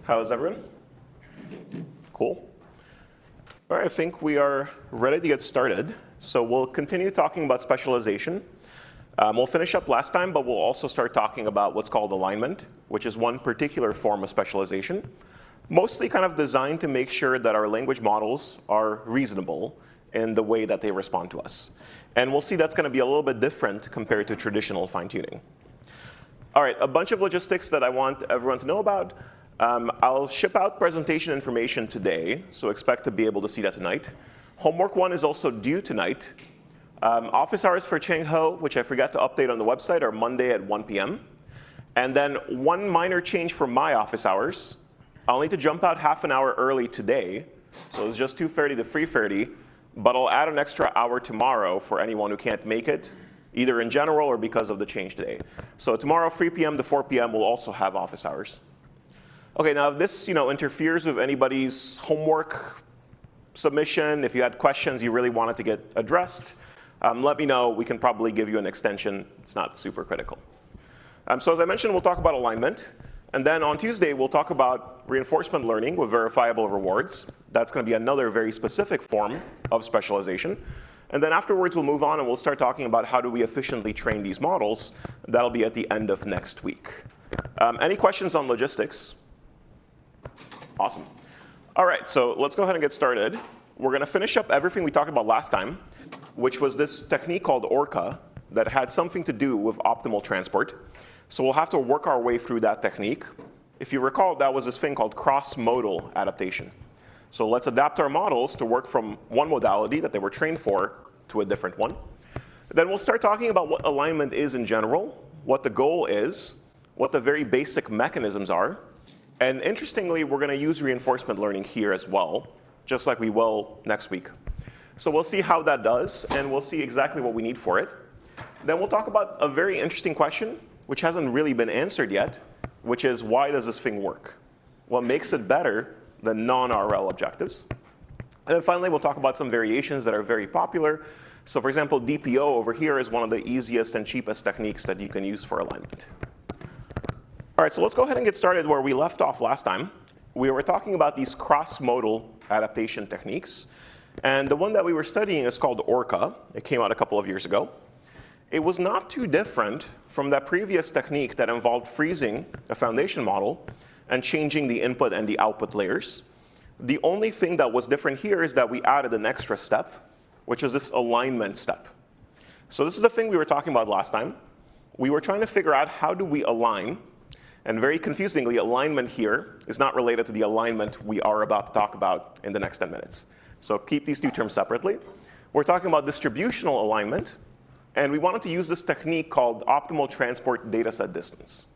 How's everyone? Cool. All right, I think we are ready to get started. So we'll continue talking about specialization. We'll finish up last time, but we'll also start talking about what's called alignment, which is one particular form of specialization, mostly kind of designed to make sure that our language models are reasonable in the way that they respond to us. And we'll see that's going to be a little bit different compared to traditional fine-tuning. All right, a bunch of logistics that I want everyone to know about. I'll ship out presentation information today, so expect to be able to see that tonight. Homework 1 is also due tonight. Office hours for Cheng Ho, which I forgot to update on the website, are Monday at 1 p.m. And then one minor change for my office hours. I'll need to jump out half an hour early today, so it's just 2:30 to 3:30, but I'll add an extra hour tomorrow for anyone who can't make it, either in general or because of the change today. So tomorrow, 3 p.m. to 4 p.m., we'll also have office hours. OK, now if this interferes with anybody's homework submission, if you had questions you really wanted to get addressed, let me know. We can probably give you an extension. It's not super critical. So as I mentioned, we'll talk about alignment. And then on Tuesday, we'll talk about reinforcement learning with verifiable rewards. That's going to be another very specific form of specialization. And then afterwards, we'll move on and we'll start talking about how do we efficiently train these models. That'll be at the end of next week. Any questions on logistics? Awesome. All right, so let's go ahead and get started. We're going to finish up everything we talked about last time, which was this technique called ORCA that had something to do with optimal transport. So we'll have to work our way through that technique. If you recall, that was this thing called cross-modal adaptation. So let's adapt our models to work from one modality that they were trained for to a different one. Then we'll start talking about what alignment is in general, what the goal is, what the very basic mechanisms are. And interestingly, we're going to use reinforcement learning here as well, just like we will next week. So we'll see how that does, and we'll see exactly what we need for it. Then we'll talk about a very interesting question, which hasn't really been answered yet, which is why does this thing work? What makes it better than non-RL objectives? And then finally, we'll talk about some variations that are very popular. So for example, DPO over here is one of the easiest and cheapest techniques that you can use for alignment. All right, so let's go ahead and get started where we left off last time. We were talking about these cross-modal adaptation techniques. And the one that we were studying is called ORCA. It came out a couple of years ago. It was not too different from that previous technique that involved freezing a foundation model and changing the input and the output layers. The only thing that was different here is that we added an extra step, which is this alignment step. So this is the thing we were talking about last time. We were trying to figure out how do we align. And very confusingly, alignment here is not related to the alignment we are about to talk about in the next 10 minutes. So keep these two terms separately. We're talking about distributional alignment. And we wanted to use this technique called optimal transport dataset distance.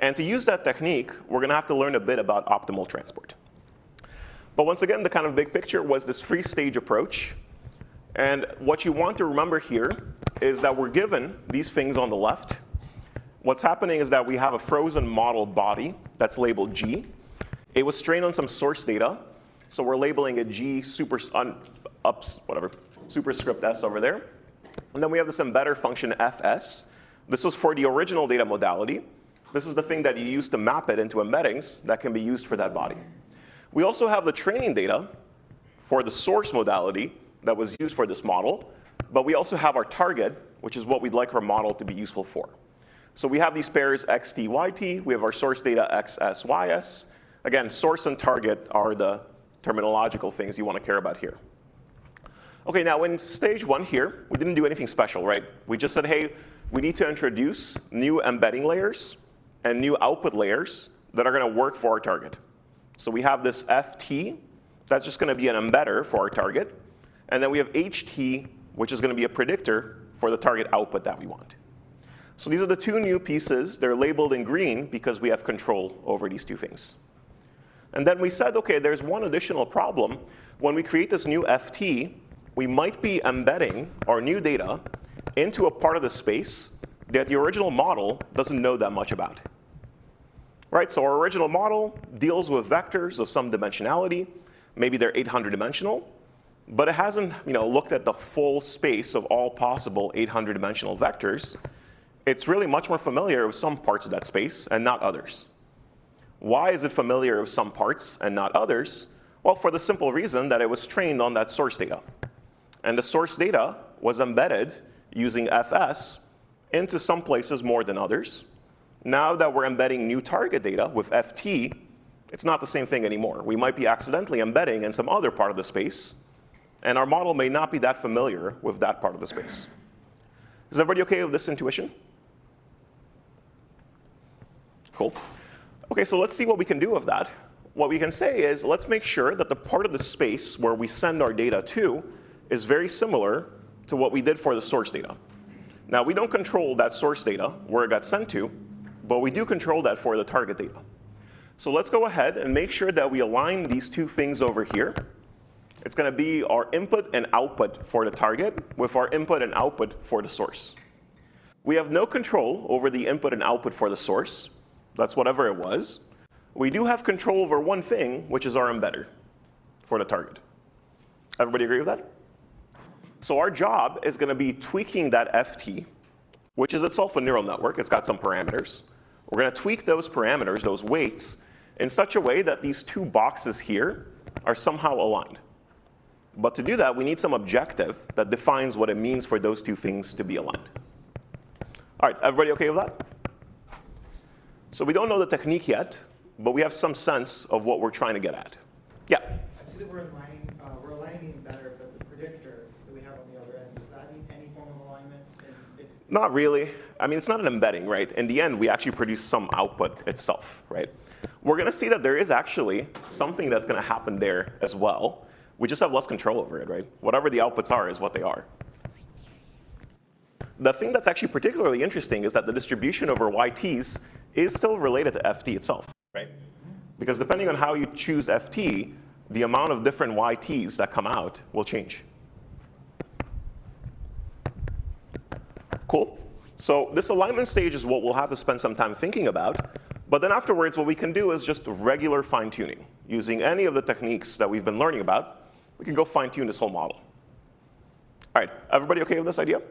And to use that technique, we're going to have to learn a bit about optimal transport. But once again, the kind of big picture was this three-stage approach. And what you want to remember here is that we're given these things on the left. What's happening is that we have a frozen model body that's labeled G. It was trained on some source data. So we're labeling it G superscript S over there. And then we have this embedder function fs. This was for the original data modality. This is the thing that you use to map it into embeddings that can be used for that body. We also have the training data for the source modality that was used for this model. But we also have our target, which is what we'd like our model to be useful for. So we have these pairs xt, yt. We have our source data xs, ys. Again, source and target are the terminological things you want to care about here. OK, now in stage 1 here, we didn't do anything special, right? We just said, hey, we need to introduce new embedding layers and new output layers that are going to work for our target. So we have this ft. That's just going to be an embedder for our target. And then we have ht, which is going to be a predictor for the target output that we want. So these are the two new pieces. They're labeled in green because we have control over these two things. And then we said, OK, there's one additional problem. When we create this new ft, we might be embedding our new data into a part of the space that the original model doesn't know that much about. Right? So our original model deals with vectors of some dimensionality. Maybe they're 800 dimensional. But it hasn't looked at the full space of all possible 800 dimensional vectors. It's really much more familiar with some parts of that space and not others. Why is it familiar with some parts and not others? Well, for the simple reason that it was trained on that source data. And the source data was embedded using FS into some places more than others. Now that we're embedding new target data with FT, it's not the same thing anymore. We might be accidentally embedding in some other part of the space, and our model may not be that familiar with that part of the space. Is everybody okay with this intuition? Cool. OK, so let's see what we can do with that. What we can say is, let's make sure that the part of the space where we send our data to is very similar to what we did for the source data. Now, we don't control that source data, where it got sent to, but we do control that for the target data. So let's go ahead and make sure that we align these two things over here. It's going to be our input and output for the target with our input and output for the source. We have no control over the input and output for the source. That's whatever it was. We do have control over one thing, which is our embedder for the target. Everybody agree with that? So our job is going to be tweaking that FT, which is itself a neural network. It's got some parameters. We're going to tweak those parameters, those weights, in such a way that these two boxes here are somehow aligned. But to do that, we need some objective that defines what it means for those two things to be aligned. All right, everybody OK with that? So we don't know the technique yet, but we have some sense of what we're trying to get at. Yeah? I see that we're aligning the embedder, but the predictor that we have on the other end, does that need any form of alignment? Not really. I mean, it's not an embedding, right? In the end, we actually produce some output itself, right? We're going to see that there is actually something that's going to happen there as well. We just have less control over it, right? Whatever the outputs are is what they are. The thing that's actually particularly interesting is that the distribution over YTs is still related to FT itself, right? Because depending on how you choose FT, the amount of different YTs that come out will change. Cool. So this alignment stage is what we'll have to spend some time thinking about. But then afterwards, what we can do is just regular fine-tuning. Using any of the techniques that we've been learning about, we can go fine-tune this whole model. All right, everybody OK with this idea?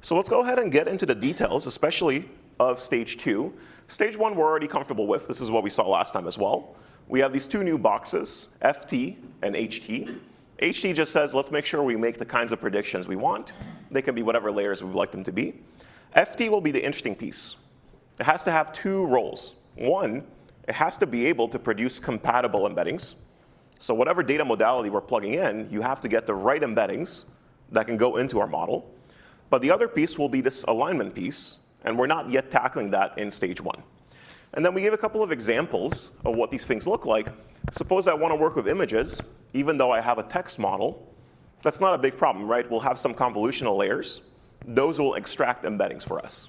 So let's go ahead and get into the details, especially of stage 2. Stage 1 we're already comfortable with. This is what we saw last time as well. We have these two new boxes, FT and HT. HT just says, let's make sure we make the kinds of predictions we want. They can be whatever layers we'd like them to be. FT will be the interesting piece. It has to have two roles. One, it has to be able to produce compatible embeddings. So whatever data modality we're plugging in, you have to get the right embeddings that can go into our model. But the other piece will be this alignment piece. And we're not yet tackling that in stage 1. And then we give a couple of examples of what these things look like. Suppose I want to work with images, even though I have a text model. That's not a big problem, right? We'll have some convolutional layers. Those will extract embeddings for us.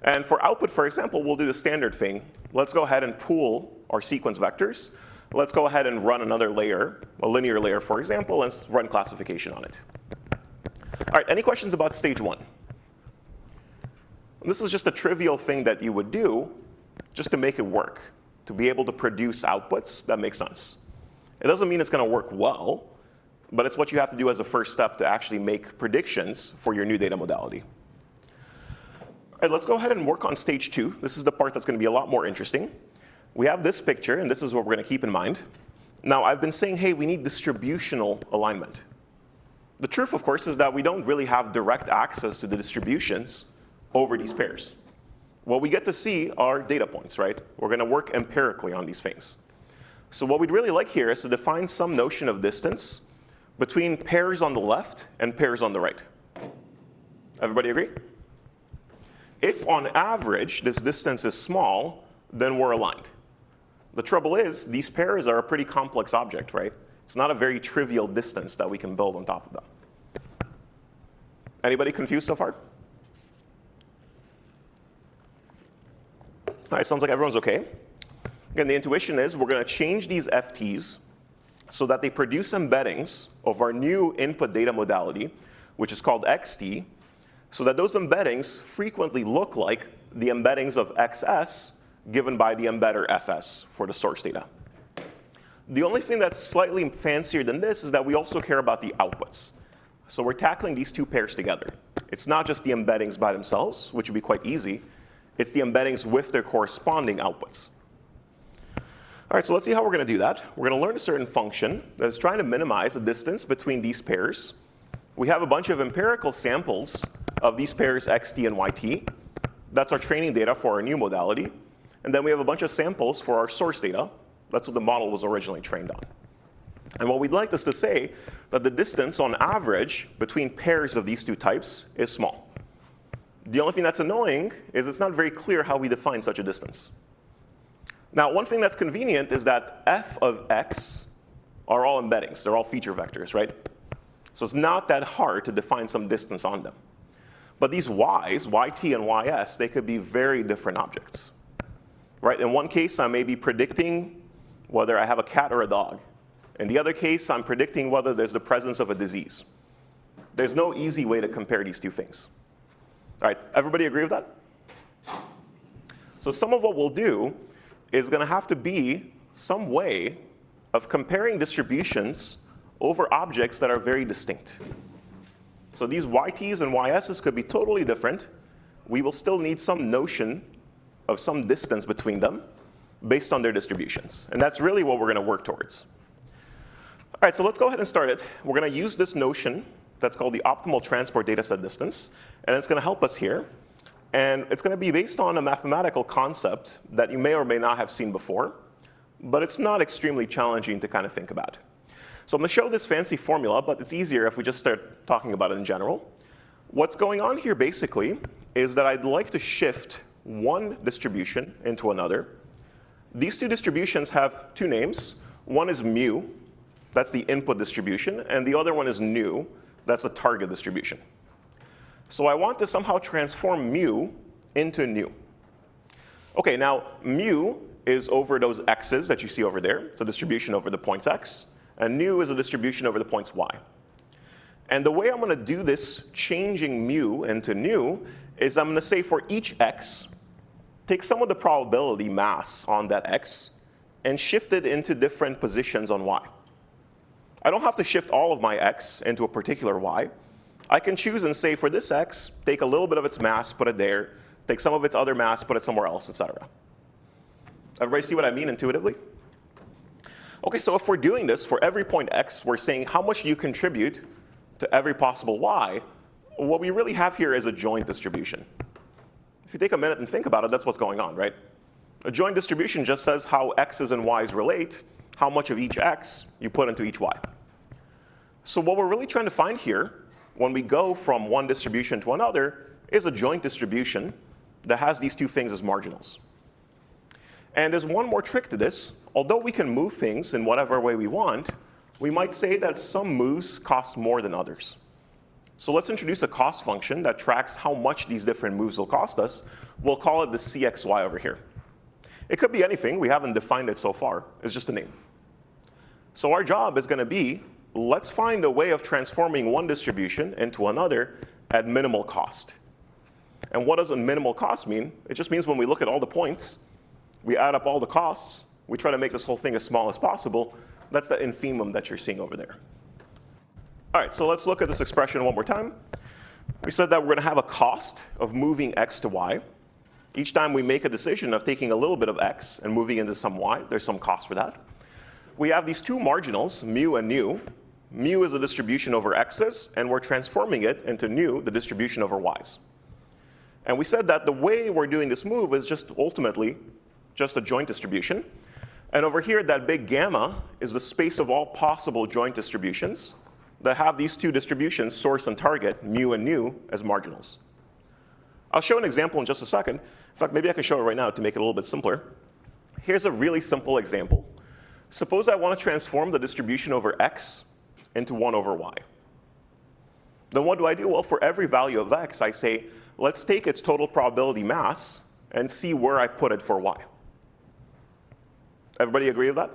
And for output, for example, we'll do the standard thing. Let's go ahead and pool our sequence vectors. Let's go ahead and run another layer, a linear layer, for example, and run classification on it. All right, any questions about stage 1? This is just a trivial thing that you would do just to make it work, to be able to produce outputs that make sense. It doesn't mean it's going to work well, but it's what you have to do as a first step to actually make predictions for your new data modality. All right, let's go ahead and work on stage 2. This is the part that's going to be a lot more interesting. We have this picture, and this is what we're going to keep in mind. Now, I've been saying, hey, we need distributional alignment. The truth, of course, is that we don't really have direct access to the distributions over these pairs. What we get to see are data points, right? We're going to work empirically on these things. So what we'd really like here is to define some notion of distance between pairs on the left and pairs on the right. Everybody agree? If on average this distance is small, then we're aligned. The trouble is, these pairs are a pretty complex object, right? It's not a very trivial distance that we can build on top of them. Anybody confused so far? All right, sounds like everyone's OK. Again, the intuition is we're going to change these FTs so that they produce embeddings of our new input data modality, which is called XT, so that those embeddings frequently look like the embeddings of XS given by the embedder FS for the source data. The only thing that's slightly fancier than this is that we also care about the outputs. So we're tackling these two pairs together. It's not just the embeddings by themselves, which would be quite easy. It's the embeddings with their corresponding outputs. All right, so let's see how we're going to do that. We're going to learn a certain function that is trying to minimize the distance between these pairs. We have a bunch of empirical samples of these pairs xt and yt. That's our training data for our new modality. And then we have a bunch of samples for our source data. That's what the model was originally trained on. And what we'd like is to say that the distance on average between pairs of these two types is small. The only thing that's annoying is it's not very clear how we define such a distance. Now, one thing that's convenient is that f of x are all embeddings. They're all feature vectors, right? So it's not that hard to define some distance on them. But these y's, yt and ys, they could be very different objects. Right? In one case, I may be predicting whether I have a cat or a dog. In the other case, I'm predicting whether there's the presence of a disease. There's no easy way to compare these two things. All right, everybody agree with that? So some of what we'll do is going to have to be some way of comparing distributions over objects that are very distinct. So these yt's and ys's could be totally different. We will still need some notion of some distance between them based on their distributions. And that's really what we're going to work towards. All right, so let's go ahead and start it. We're going to use this notion that's called the optimal transport dataset distance. And it's going to help us here. And it's going to be based on a mathematical concept that you may or may not have seen before. But it's not extremely challenging to kind of think about. So I'm going to show this fancy formula, but it's easier if we just start talking about it in general. What's going on here basically is that I'd like to shift one distribution into another. These two distributions have two names. One is mu, that's the input distribution, and the other one is nu, that's the target distribution. So I want to somehow transform mu into nu. Okay, now mu is over those x's that you see over there. It's a distribution over the points x. And nu is a distribution over the points y. And the way I'm going to do this changing mu into nu is I'm going to say for each x, take some of the probability mass on that x and shift it into different positions on y. I don't have to shift all of my x into a particular y. I can choose and say for this x, take a little bit of its mass, put it there, take some of its other mass, put it somewhere else, etc. Everybody see what I mean intuitively? Okay, so if we're doing this for every point x, we're saying how much do you contribute to every possible y. What we really have here is a joint distribution. If you take a minute and think about it, that's what's going on, right? A joint distribution just says how x's and y's relate, how much of each x you put into each y. So what we're really trying to find here, when we go from one distribution to another, is a joint distribution that has these two things as marginals. And there's one more trick to this. Although we can move things in whatever way we want, we might say that some moves cost more than others. So let's introduce a cost function that tracks how much these different moves will cost us. We'll call it the cxy over here. It could be anything. We haven't defined it so far. It's just a name. So our job is going to be, let's find a way of transforming one distribution into another at minimal cost. And what does a minimal cost mean? It just means when we look at all the points, we add up all the costs, we try to make this whole thing as small as possible. That's the infimum that you're seeing over there. All right, so let's look at this expression one more time. We said that we're going to have a cost of moving x to y. Each time we make a decision of taking a little bit of x and moving into some y, there's some cost for that. We have these two marginals, mu and nu. Mu is a distribution over x's, and we're transforming it into nu, the distribution over y's. And we said that the way we're doing this move is just ultimately just a joint distribution. And over here, that big gamma is the space of all possible joint distributions that have these two distributions, source and target, mu and nu, as marginals. I'll show an example in just a second. In fact, maybe I can show it right now to make it a little bit simpler. Here's a really simple example. Suppose I want to transform the distribution over x into 1 over y. Then what do? Well, for every value of x, I say, let's take its total probability mass and see where I put it for y. Everybody agree with that?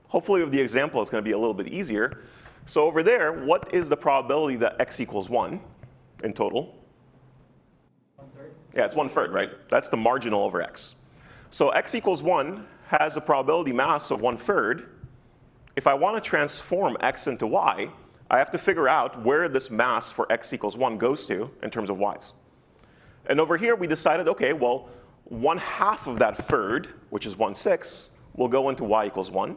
Hopefully with the example, it's going to be a little bit easier. So over there, what is the probability that x equals 1 in total? 1/3? Yeah, it's 1/3, right? That's the marginal over x. So x equals 1 has a probability mass of 1/3. If I want to transform x into y, I have to figure out where this mass for x equals 1 goes to in terms of y's. And over here, we decided, OK, well, 1/2 of that third, which is 1/6, will go into y equals 1.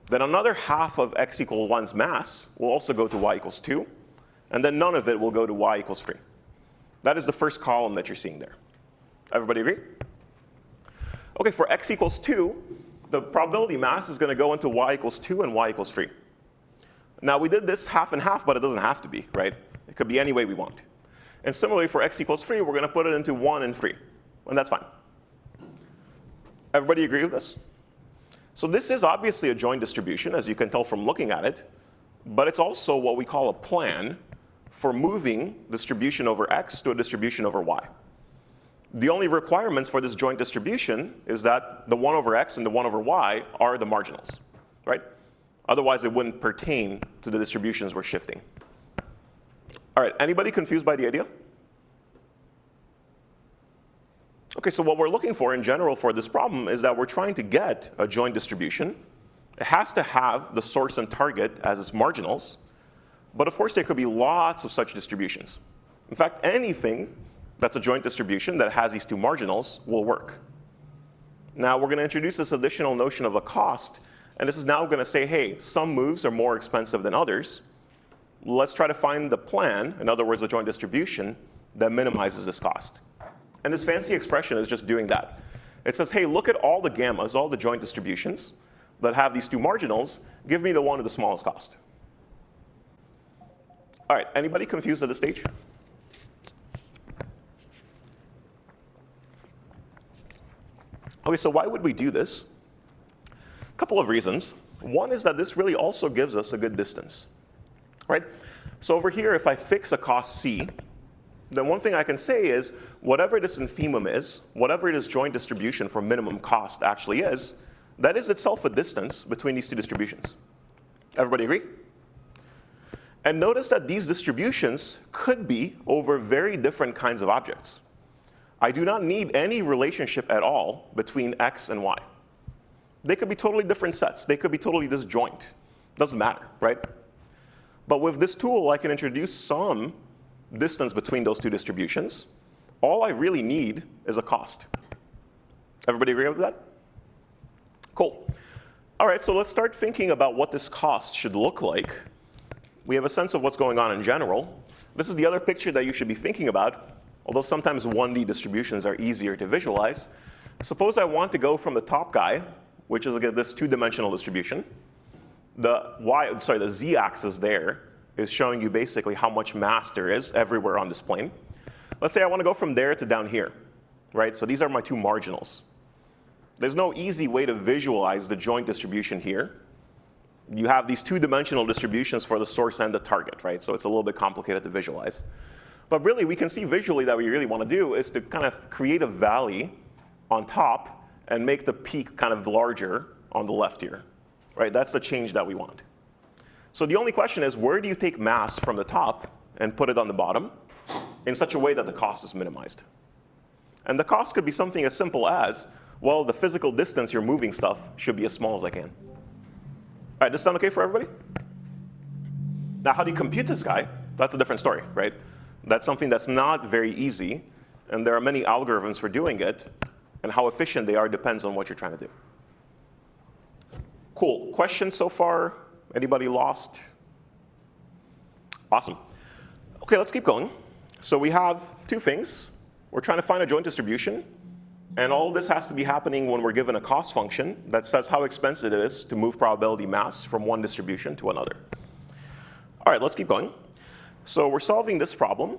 Then another half of x equals 1's mass will also go to y equals 2. And then none of it will go to y equals 3. That is the first column that you're seeing there. Everybody agree? OK, for x equals 2, the probability mass is going to go into y equals 2 and y equals 3. Now, we did this half and half, but it doesn't have to be, right? It could be any way we want. And similarly, for x equals 3, we're going to put it into 1 and 3. And that's fine. Everybody agree with this? So this is obviously a joint distribution, as you can tell from looking at it. But it's also what we call a plan for moving distribution over x to a distribution over y. The only requirements for this joint distribution is that the 1 over x and the 1 over y are the marginals, right? Otherwise, it wouldn't pertain to the distributions we're shifting. All right, anybody confused by the idea? OK, so what we're looking for in general for this problem is that we're trying to get a joint distribution. It has to have the source and target as its marginals. But of course, there could be lots of such distributions. In fact, anything that's a joint distribution that has these two marginals will work. Now, we're going to introduce this additional notion of a cost. And this is now going to say, hey, some moves are more expensive than others. Let's try to find the plan, in other words, a joint distribution, that minimizes this cost. And this fancy expression is just doing that. It says, hey, look at all the gammas, all the joint distributions that have these two marginals. Give me the one with the smallest cost. All right, anybody confused at this stage? OK, so why would we do this? A couple of reasons. One is that this really also gives us a good distance, right? So over here, if I fix a cost c, then one thing I can say is whatever this infimum is, whatever this joint distribution for minimum cost actually is, that is itself a distance between these two distributions. Everybody agree? And notice that these distributions could be over very different kinds of objects. I do not need any relationship at all between x and y. They could be totally different sets. They could be totally disjoint. Doesn't matter, right? But with this tool, I can introduce some distance between those two distributions. All I really need is a cost. Everybody agree with that? Cool. All right, so let's start thinking about what this cost should look like. We have a sense of what's going on in general. This is the other picture that you should be thinking about, although sometimes 1D distributions are easier to visualize. Suppose I want to go from the top guy, which is again this two-dimensional distribution. The z-axis there is showing you basically how much mass there is everywhere on this plane. Let's say I want to go from there to down here, right? So these are my two marginals. There's no easy way to visualize the joint distribution here. You have these two-dimensional distributions for the source and the target, right? So it's a little bit complicated to visualize. But really, we can see visually that what we really want to do is to kind of create a valley on top and make the peak kind of larger on the left here, right? That's the change that we want. So the only question is, where do you take mass from the top and put it on the bottom in such a way that the cost is minimized? And the cost could be something as simple as, well, the physical distance you're moving stuff should be as small as I can. All right, does this sound OK for everybody? Now, how do you compute this guy? That's a different story, right? That's something that's not very easy. And there are many algorithms for doing it. And how efficient they are depends on what you're trying to do. Cool. Questions so far? Anybody lost? Awesome. OK, let's keep going. So we have two things. We're trying to find a joint distribution. And all this has to be happening when we're given a cost function that says how expensive it is to move probability mass from one distribution to another. All right, let's keep going. So we're solving this problem.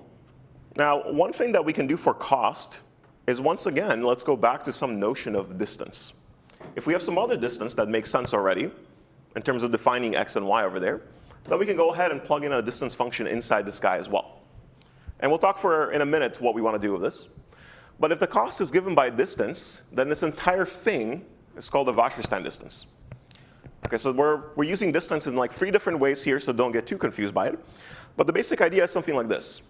Now, one thing that we can do for cost is, once again, let's go back to some notion of distance. If we have some other distance that makes sense already, in terms of defining x and y over there, then we can go ahead and plug in a distance function inside this guy as well. And we'll talk in a minute what we want to do with this. But if the cost is given by distance, then this entire thing is called a Wasserstein distance. OK, so we're using distance in like 3 different ways here, so don't get too confused by it. But the basic idea is something like this.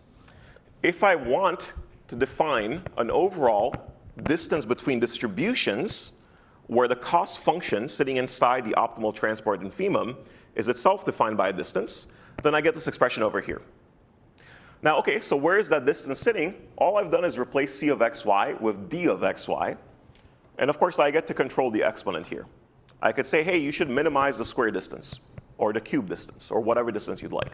If I want to define an overall distance between distributions where the cost function sitting inside the optimal transport infimum is itself defined by a distance, then I get this expression over here. Now, OK, so where is that distance sitting? All I've done is replace c of xy with d of xy. And of course, I get to control the exponent here. I could say, hey, you should minimize the square distance, or the cube distance, or whatever distance you'd like.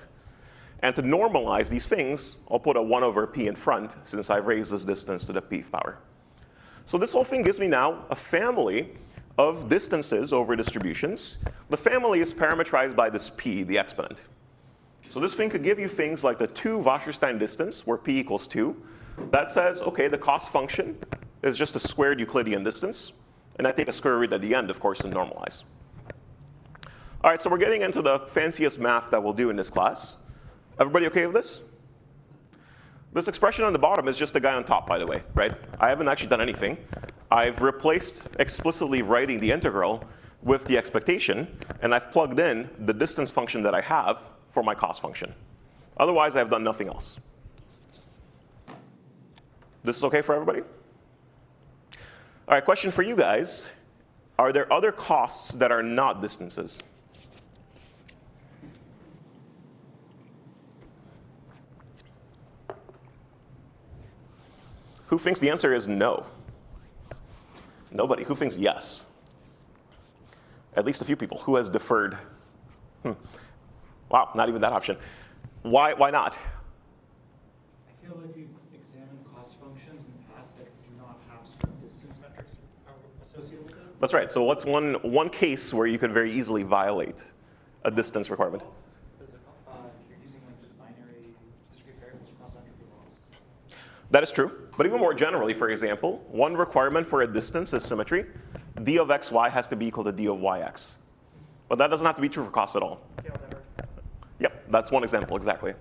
And to normalize these things, I'll put a 1 over p in front, since I've raised this distance to the p power. So this whole thing gives me now a family of distances over distributions. The family is parameterized by this p, the exponent. So this thing could give you things like the 2 Wasserstein distance, where p equals 2. That says, OK, the cost function is just a squared Euclidean distance. And I take a square root at the end, of course, to normalize. All right, so we're getting into the fanciest math that we'll do in this class. Everybody OK with this? This expression on the bottom is just the guy on top, by the way, right? I haven't actually done anything. I've replaced explicitly writing the integral with the expectation, and I've plugged in the distance function that I have for my cost function. Otherwise, I've done nothing else. This is OK for everybody? All right, question for you guys. Are there other costs that are not distances? Who thinks the answer is no? Nobody. Who thinks yes? At least a few people. Who has deferred? Wow, not even that option. Why not? I feel like you've examined cost functions in the past that do not have strict distance metrics associated with them. That's right. So what's one case where you could very easily violate a distance requirement? If you're using like just binary discrete variables cross entropy loss. That is true. But even more generally, for example, one requirement for a distance is symmetry. D of xy has to be equal to D of yx. But that doesn't have to be true for cost at all. Yeah, whatever. Yep, that's one example, exactly.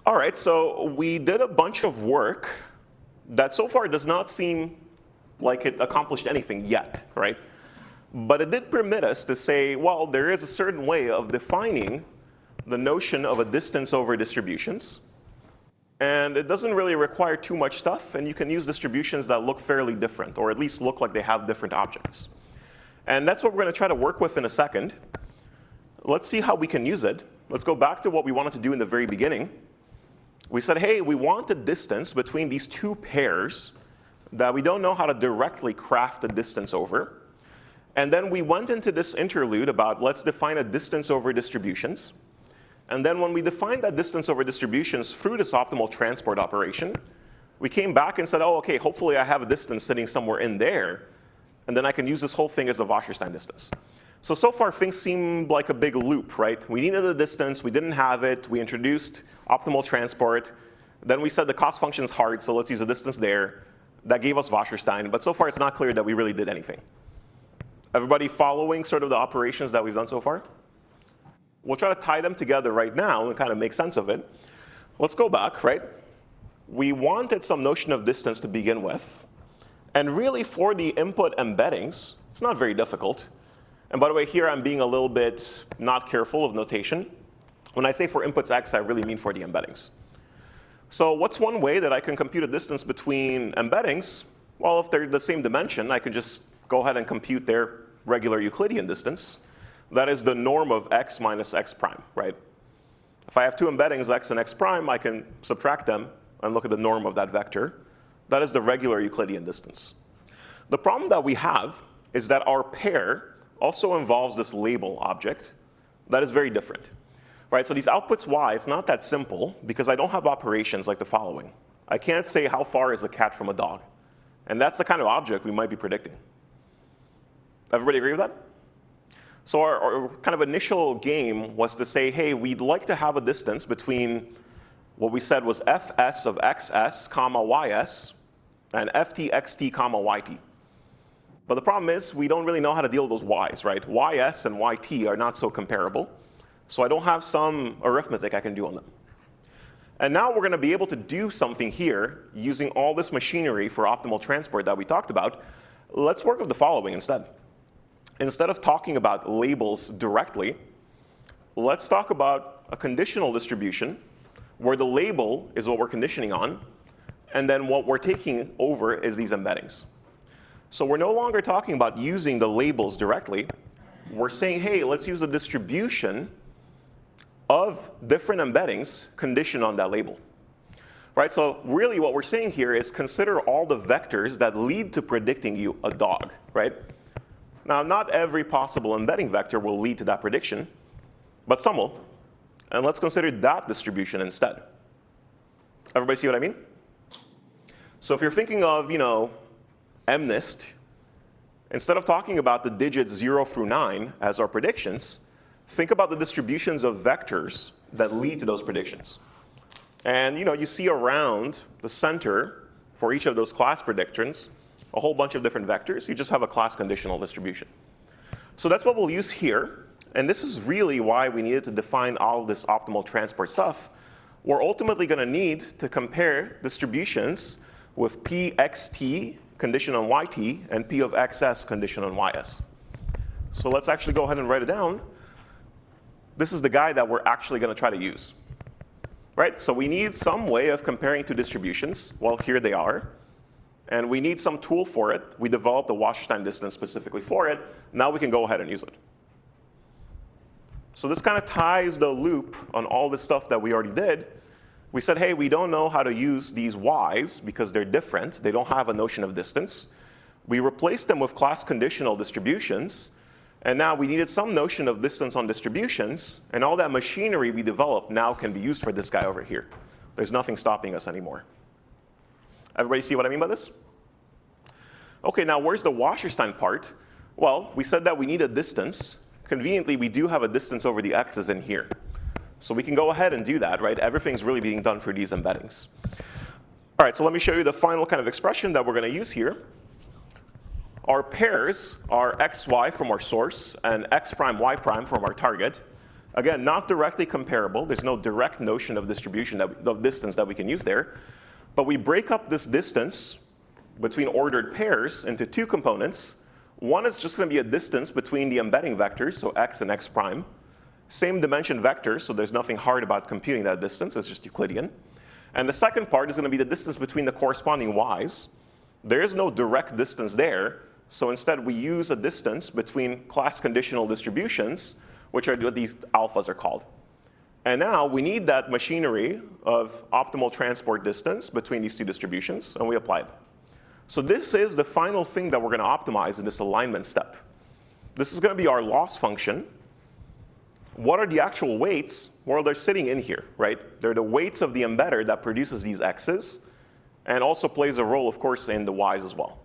All right, so we did a bunch of work that so far does not seem like it accomplished anything yet, right? But it did permit us to say, well, there is a certain way of defining the notion of a distance over distributions. And it doesn't really require too much stuff, and you can use distributions that look fairly different, or at least look like they have different objects. And that's what we're going to try to work with in a second. Let's see how we can use it. Let's go back to what we wanted to do in the very beginning. We said, hey, we want a distance between these 2 pairs that we don't know how to directly craft a distance over. And then we went into this interlude about let's define a distance over distributions. And then when we defined that distance over distributions through this optimal transport operation, we came back and said, oh, OK, hopefully I have a distance sitting somewhere in there. And then I can use this whole thing as a Wasserstein distance. So far, things seem like a big loop, right? We needed a distance. We didn't have it. We introduced optimal transport. Then we said the cost function is hard, so let's use a distance there. That gave us Wasserstein. But so far, it's not clear that we really did anything. Everybody following sort of the operations that we've done so far? We'll try to tie them together right now and kind of make sense of it. Let's go back, right? We wanted some notion of distance to begin with. And really, for the input embeddings, it's not very difficult. And by the way, here I'm being a little bit not careful of notation. When I say for inputs x, I really mean for the embeddings. So what's one way that I can compute a distance between embeddings? Well, if they're the same dimension, I can just go ahead and compute their regular Euclidean distance. That is the norm of x minus x prime, right? If I have 2 embeddings, x and x prime, I can subtract them and look at the norm of that vector. That is the regular Euclidean distance. The problem that we have is that our pair also involves this label object that is very different, right? So these outputs y, it's not that simple because I don't have operations like the following. I can't say how far is a cat from a dog. And that's the kind of object we might be predicting. Everybody agree with that? So our kind of initial game was to say, hey, we'd like to have a distance between what we said was fs of xs, comma ys, and ft xt, comma yt. But the problem is we don't really know how to deal with those y's, right? Ys and yt are not so comparable. So I don't have some arithmetic I can do on them. And now we're going to be able to do something here using all this machinery for optimal transport that we talked about. Let's work with the following instead. Instead of talking about labels directly, let's talk about a conditional distribution where the label is what we're conditioning on, and then what we're taking over is these embeddings. So we're no longer talking about using the labels directly. We're saying, hey, let's use a distribution of different embeddings conditioned on that label. right? So really what we're saying here is consider all the vectors that lead to predicting you a dog, right? Now, not every possible embedding vector will lead to that prediction, but some will. And let's consider that distribution instead. Everybody see what I mean? So if you're thinking of, MNIST, instead of talking about the digits 0 through 9 as our predictions, think about the distributions of vectors that lead to those predictions. And you see around the center for each of those class predictions a whole bunch of different vectors. You just have a class conditional distribution. So that's what we'll use here. And this is really why we needed to define all this optimal transport stuff. We're ultimately going to need to compare distributions with pxt condition on yt and p of xs condition on ys. So let's actually go ahead and write it down. This is the guy that we're actually going to try to use. Right? So we need some way of comparing two distributions. Well, here they are. And we need some tool for it. We developed the Wasserstein distance specifically for it. Now we can go ahead and use it. So this kind of ties the loop on all the stuff that we already did. We said, hey, we don't know how to use these y's because they're different. They don't have a notion of distance. We replaced them with class conditional distributions. And now we needed some notion of distance on distributions. And all that machinery we developed now can be used for this guy over here. There's nothing stopping us anymore. Everybody see what I mean by this? OK, now where's the Wasserstein part? Well, we said that we need a distance. Conveniently, we do have a distance over the x's in here. So we can go ahead and do that, right? Everything's really being done for these embeddings. All right, so let me show you the final kind of expression that we're going to use here. Our pairs are xy from our source and x prime y prime from our target. Again, not directly comparable. There's no direct notion of distribution, of distance that we can use there. But we break up this distance between ordered pairs into two components. One is just going to be a distance between the embedding vectors, so x and x prime. Same dimension vectors, so there's nothing hard about computing that distance. It's just Euclidean. And the second part is going to be the distance between the corresponding y's. There is no direct distance there. So instead, we use a distance between class conditional distributions, which are what these alphas are called. And now we need that machinery of optimal transport distance between these two distributions, and we apply it. So this is the final thing that we're going to optimize in this alignment step. This is going to be our loss function. What are the actual weights? Well, they're sitting in here, right? They're the weights of the embedder that produces these x's, and also plays a role, of course, in the y's as well.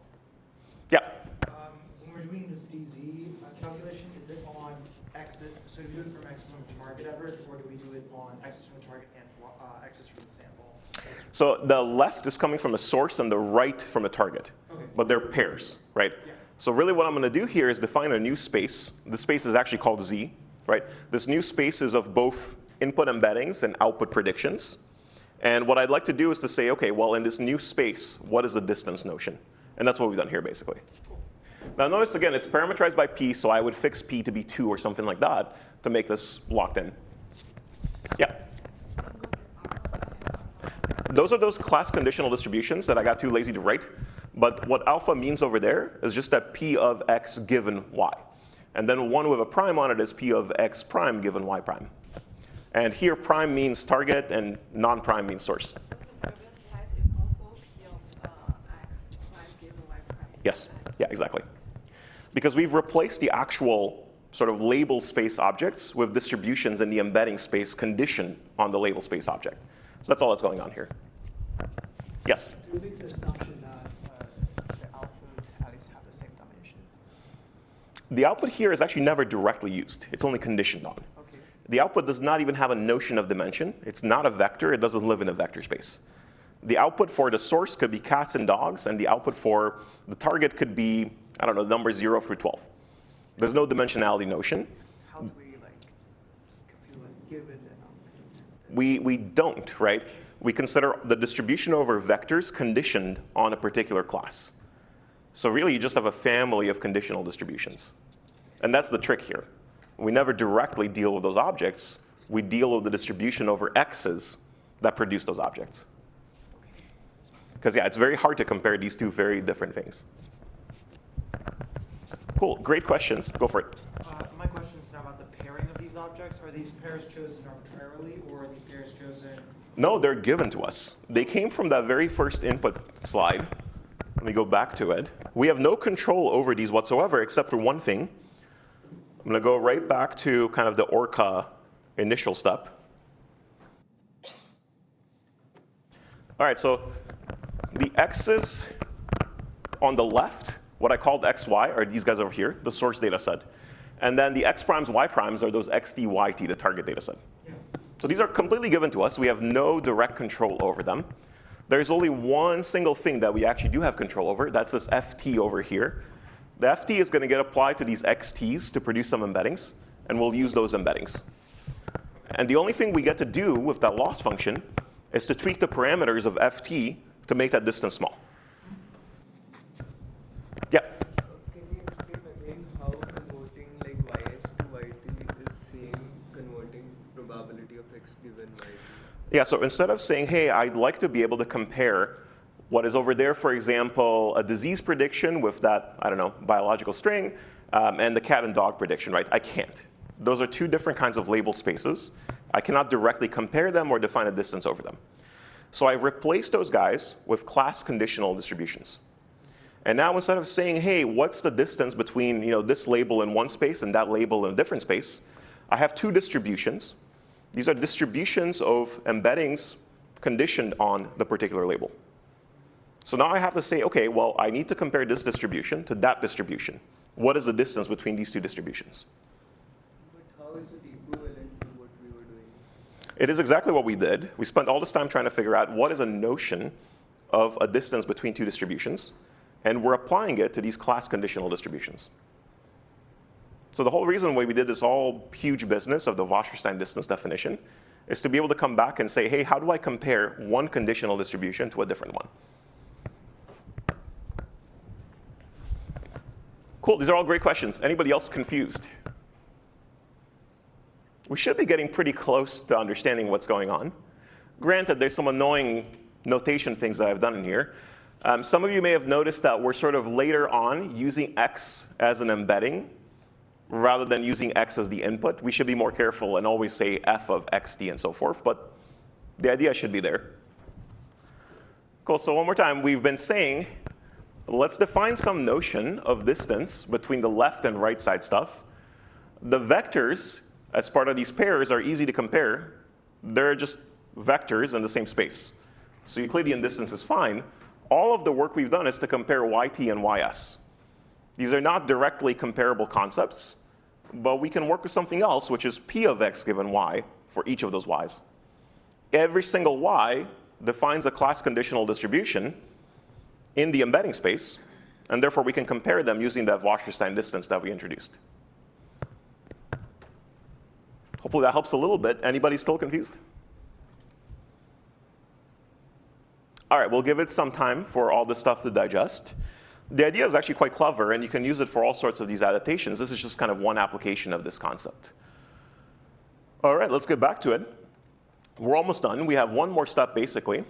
Yeah? When we're doing this DZ calculation, is it on x's? So do we do it from x's from the target effort, or do we do it on x's from the target and x's from the sample? So the left is coming from the source and the right from the target. Okay. But they're pairs, right? Yeah. So really what I'm going to do here is define a new space. The space is actually called Z, right? This new space is of both input embeddings and output predictions. And what I'd like to do is to say, OK, well, in this new space, what is the distance notion? And that's what we've done here, basically. Now notice, again, it's parameterized by p, so I would fix p to be 2 or something like that to make this locked in. Yeah? Those are those class conditional distributions that I got too lazy to write. But what alpha means over there is just that p of x given y. And then one with a prime on it is p of x prime given y prime. And here prime means target and non-prime means source. Previous slide is also p of x prime given y prime. Yes, yeah, exactly. Because we've replaced the actual sort of label space objects with distributions in the embedding space conditioned on the label space object. So that's all that's going on here. Yes? Do you make the assumption that the output at least have the same dimension? The output here is actually never directly used. It's only conditioned on. Okay. The output does not even have a notion of dimension. It's not a vector. It doesn't live in a vector space. The output for the source could be cats and dogs, and the output for the target could be, I don't know, numbers 0 through 12. There's no dimensionality notion. How do we compute given and We don't, right? We consider the distribution over vectors conditioned on a particular class. So really, you just have a family of conditional distributions. And that's the trick here. We never directly deal with those objects. We deal with the distribution over x's that produce those objects. Because yeah, it's very hard to compare these two very different things. Cool, great questions. Go for it. My question is now about the pairing of these objects. Are these pairs chosen arbitrarily, or are these pairs chosen No, they're given to us. They came from that very first input slide. Let me go back to it. We have no control over these whatsoever except for one thing. I'm going to go right back to kind of the Orca initial step. All right, so the x's on the left, what I called xy, are these guys over here, the source data set. And then the x primes, y primes are those xt, yt, the target data set. So these are completely given to us. We have no direct control over them. There's only one single thing that we actually do have control over. That's this ft over here. The ft is going to get applied to these xt's to produce some embeddings, and we'll use those embeddings. And the only thing we get to do with that loss function is to tweak the parameters of ft to make that distance small. Yeah? Can you explain again how converting like ys to yt is same converting probability of x given yt? Yeah, so instead of saying, hey, I'd like to be able to compare what is over there, for example, a disease prediction with that, I don't know, biological string, and the cat and dog prediction, right? I can't. Those are two different kinds of label spaces. I cannot directly compare them or define a distance over them. So I've replaced those guys with class conditional distributions. And now instead of saying, hey, what's the distance between this label in one space and that label in a different space, I have two distributions. These are distributions of embeddings conditioned on the particular label. So now I have to say, okay, well, I need to compare this distribution to that distribution. What is the distance between these two distributions? But how is it equivalent to what we were doing? It is exactly what we did. We spent all this time trying to figure out what is a notion of a distance between two distributions, and we're applying it to these class conditional distributions. So the whole reason why we did this all huge business of the Wasserstein distance definition is to be able to come back and say, hey, how do I compare one conditional distribution to a different one? Cool, these are all great questions. Anybody else confused? We should be getting pretty close to understanding what's going on. Granted, there's some annoying notation things that I've done in here. Some of you may have noticed that we're sort of later on using x as an embedding rather than using x as the input. We should be more careful and always say f of xt and so forth, but the idea should be there. Cool, so one more time, we've been saying, let's define some notion of distance between the left and right side stuff. The vectors, as part of these pairs, are easy to compare. They're just vectors in the same space. So Euclidean distance is fine. All of the work we've done is to compare yt and ys. These are not directly comparable concepts, but we can work with something else, which is p of x given y for each of those y's. Every single y defines a class conditional distribution in the embedding space, and therefore we can compare them using that Wasserstein distance that we introduced. Hopefully that helps a little bit. Anybody still confused? All right, we'll give it some time for all this stuff to digest. The idea is actually quite clever, and you can use it for all sorts of these adaptations. This is just kind of one application of this concept. All right, let's get back to it. We're almost done. We have one more step, basically.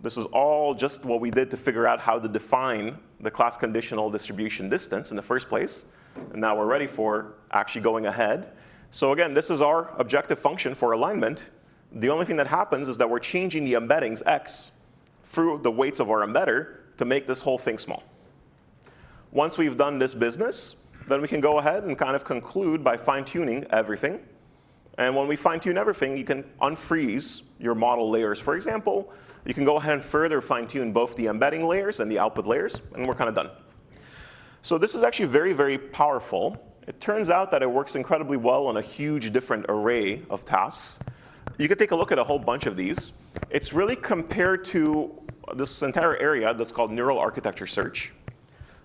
This is all just what we did to figure out how to define the class conditional distribution distance in the first place. And now we're ready for actually going ahead. So again, this is our objective function for alignment. The only thing that happens is that we're changing the embeddings x through the weights of our embedder to make this whole thing small. Once we've done this business, then we can go ahead and kind of conclude by fine-tuning everything. And when we fine-tune everything, you can unfreeze your model layers. For example, you can go ahead and further fine-tune both the embedding layers and the output layers, and we're kind of done. So this is actually very, very powerful. It turns out that it works incredibly well on a huge different array of tasks. You can take a look at a whole bunch of these. It's really compared to this entire area that's called neural architecture search.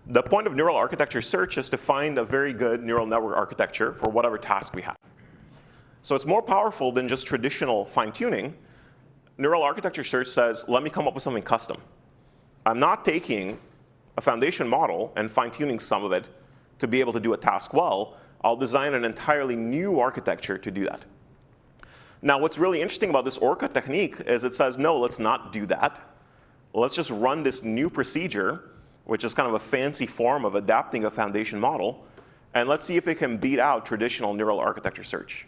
The point of neural architecture search is to find a very good neural network architecture for whatever task we have. So it's more powerful than just traditional fine-tuning. Neural architecture search says, let me come up with something custom. I'm not taking a foundation model and fine-tuning some of it to be able to do a task well. I'll design an entirely new architecture to do that. Now, what's really interesting about this Orca technique is it says, no, let's not do that. Let's just run this new procedure, which is kind of a fancy form of adapting a foundation model, and let's see if it can beat out traditional neural architecture search.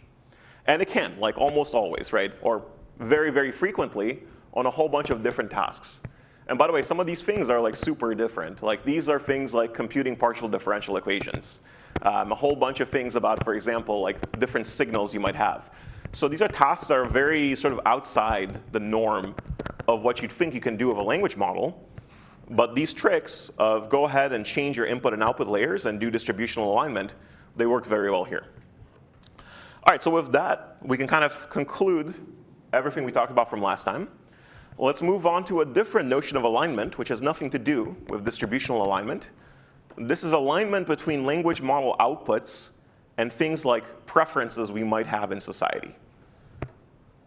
And it can, like almost always, right? Or very, very frequently on a whole bunch of different tasks. And by the way, some of these things are like super different. Like these are things like computing partial differential equations. A whole bunch of things about, for example, like different signals you might have. So these are tasks that are very sort of outside the norm of what you'd think you can do with a language model. But these tricks of go ahead and change your input and output layers and do distributional alignment, they work very well here. All right, so with that, we can kind of conclude everything we talked about from last time. Let's move on to a different notion of alignment, which has nothing to do with distributional alignment. This is alignment between language model outputs and things like preferences we might have in society.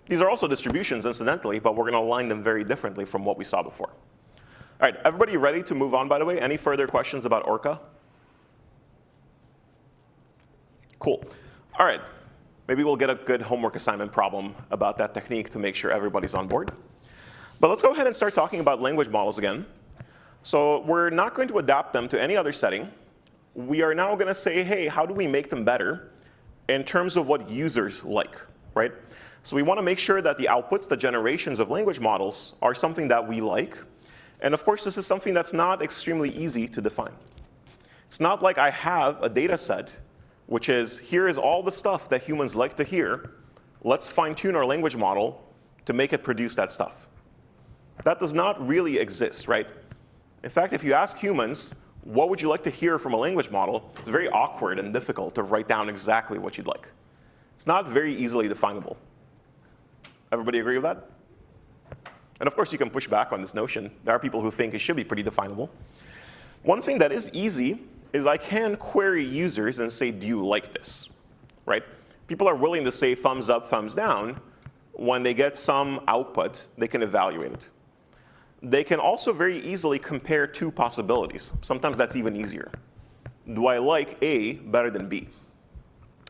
These are also distributions, incidentally, but we're going to align them very differently from what we saw before. All right, everybody ready to move on, by the way? Any further questions about Orca? Cool. All right, maybe we'll get a good homework assignment problem about that technique to make sure everybody's on board. But let's go ahead and start talking about language models again. So we're not going to adapt them to any other setting. We are now going to say, hey, how do we make them better in terms of what users like, right? So we want to make sure that the outputs, the generations of language models, are something that we like. And of course, this is something that's not extremely easy to define. It's not like I have a data set, which is here is all the stuff that humans like to hear. Let's fine-tune our language model to make it produce that stuff. That does not really exist, right? In fact, if you ask humans, what would you like to hear from a language model, it's very awkward and difficult to write down exactly what you'd like. It's not very easily definable. Everybody agree with that? And of course, you can push back on this notion. There are people who think it should be pretty definable. One thing that is easy is I can query users and say, do you like this, right? People are willing to say thumbs up, thumbs down. When they get some output, they can evaluate it. They can also very easily compare two possibilities. Sometimes that's even easier. Do I like A better than B?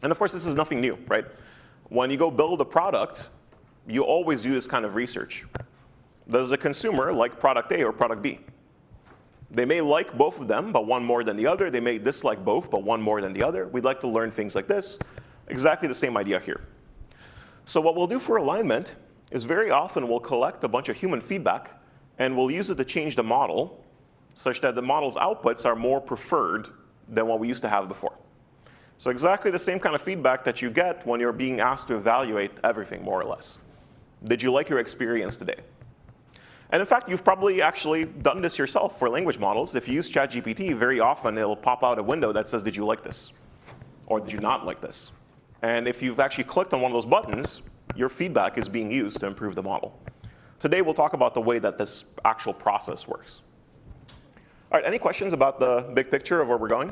And of course, this is nothing new, right? When you go build a product, you always do this kind of research. Does the consumer like product A or product B? They may like both of them, but one more than the other. They may dislike both, but one more than the other. We'd like to learn things like this. Exactly the same idea here. So what we'll do for alignment is very often we'll collect a bunch of human feedback and we'll use it to change the model such that the model's outputs are more preferred than what we used to have before. So exactly the same kind of feedback that you get when you're being asked to evaluate everything, more or less. Did you like your experience today? And in fact, you've probably actually done this yourself for language models. If you use ChatGPT, very often it'll pop out a window that says, did you like this? Or did you not like this? And if you've actually clicked on one of those buttons, your feedback is being used to improve the model. Today, we'll talk about the way that this actual process works. All right, any questions about the big picture of where we're going?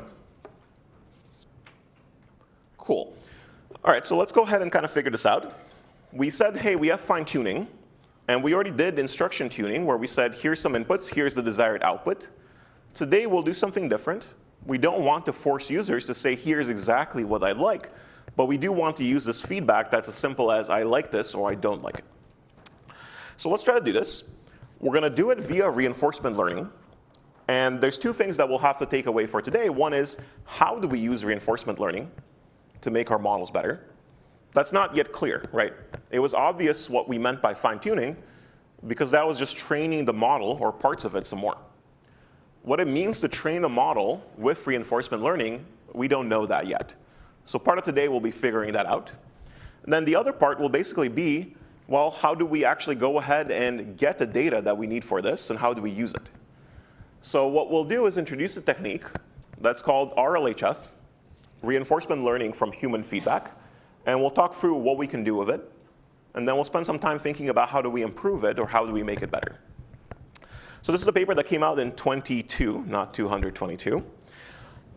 Cool. All right, so let's go ahead and kind of figure this out. We said, hey, we have fine-tuning. And we already did instruction tuning, where we said, here's some inputs, here's the desired output. Today, we'll do something different. We don't want to force users to say, here's exactly what I like. But we do want to use this feedback that's as simple as, I like this or I don't like it. So let's try to do this. We're going to do it via reinforcement learning. And there's two things that we'll have to take away for today. One is, how do we use reinforcement learning to make our models better? That's not yet clear, right? It was obvious what we meant by fine-tuning because that was just training the model or parts of it some more. What it means to train a model with reinforcement learning, we don't know that yet. So part of today will be figuring that out. And then the other part will basically be, well, how do we actually go ahead and get the data that we need for this, and how do we use it? So what we'll do is introduce a technique that's called RLHF, reinforcement learning from human feedback. And we'll talk through what we can do with it. And then we'll spend some time thinking about how do we improve it or how do we make it better. So this is a paper that came out in 22, not 222.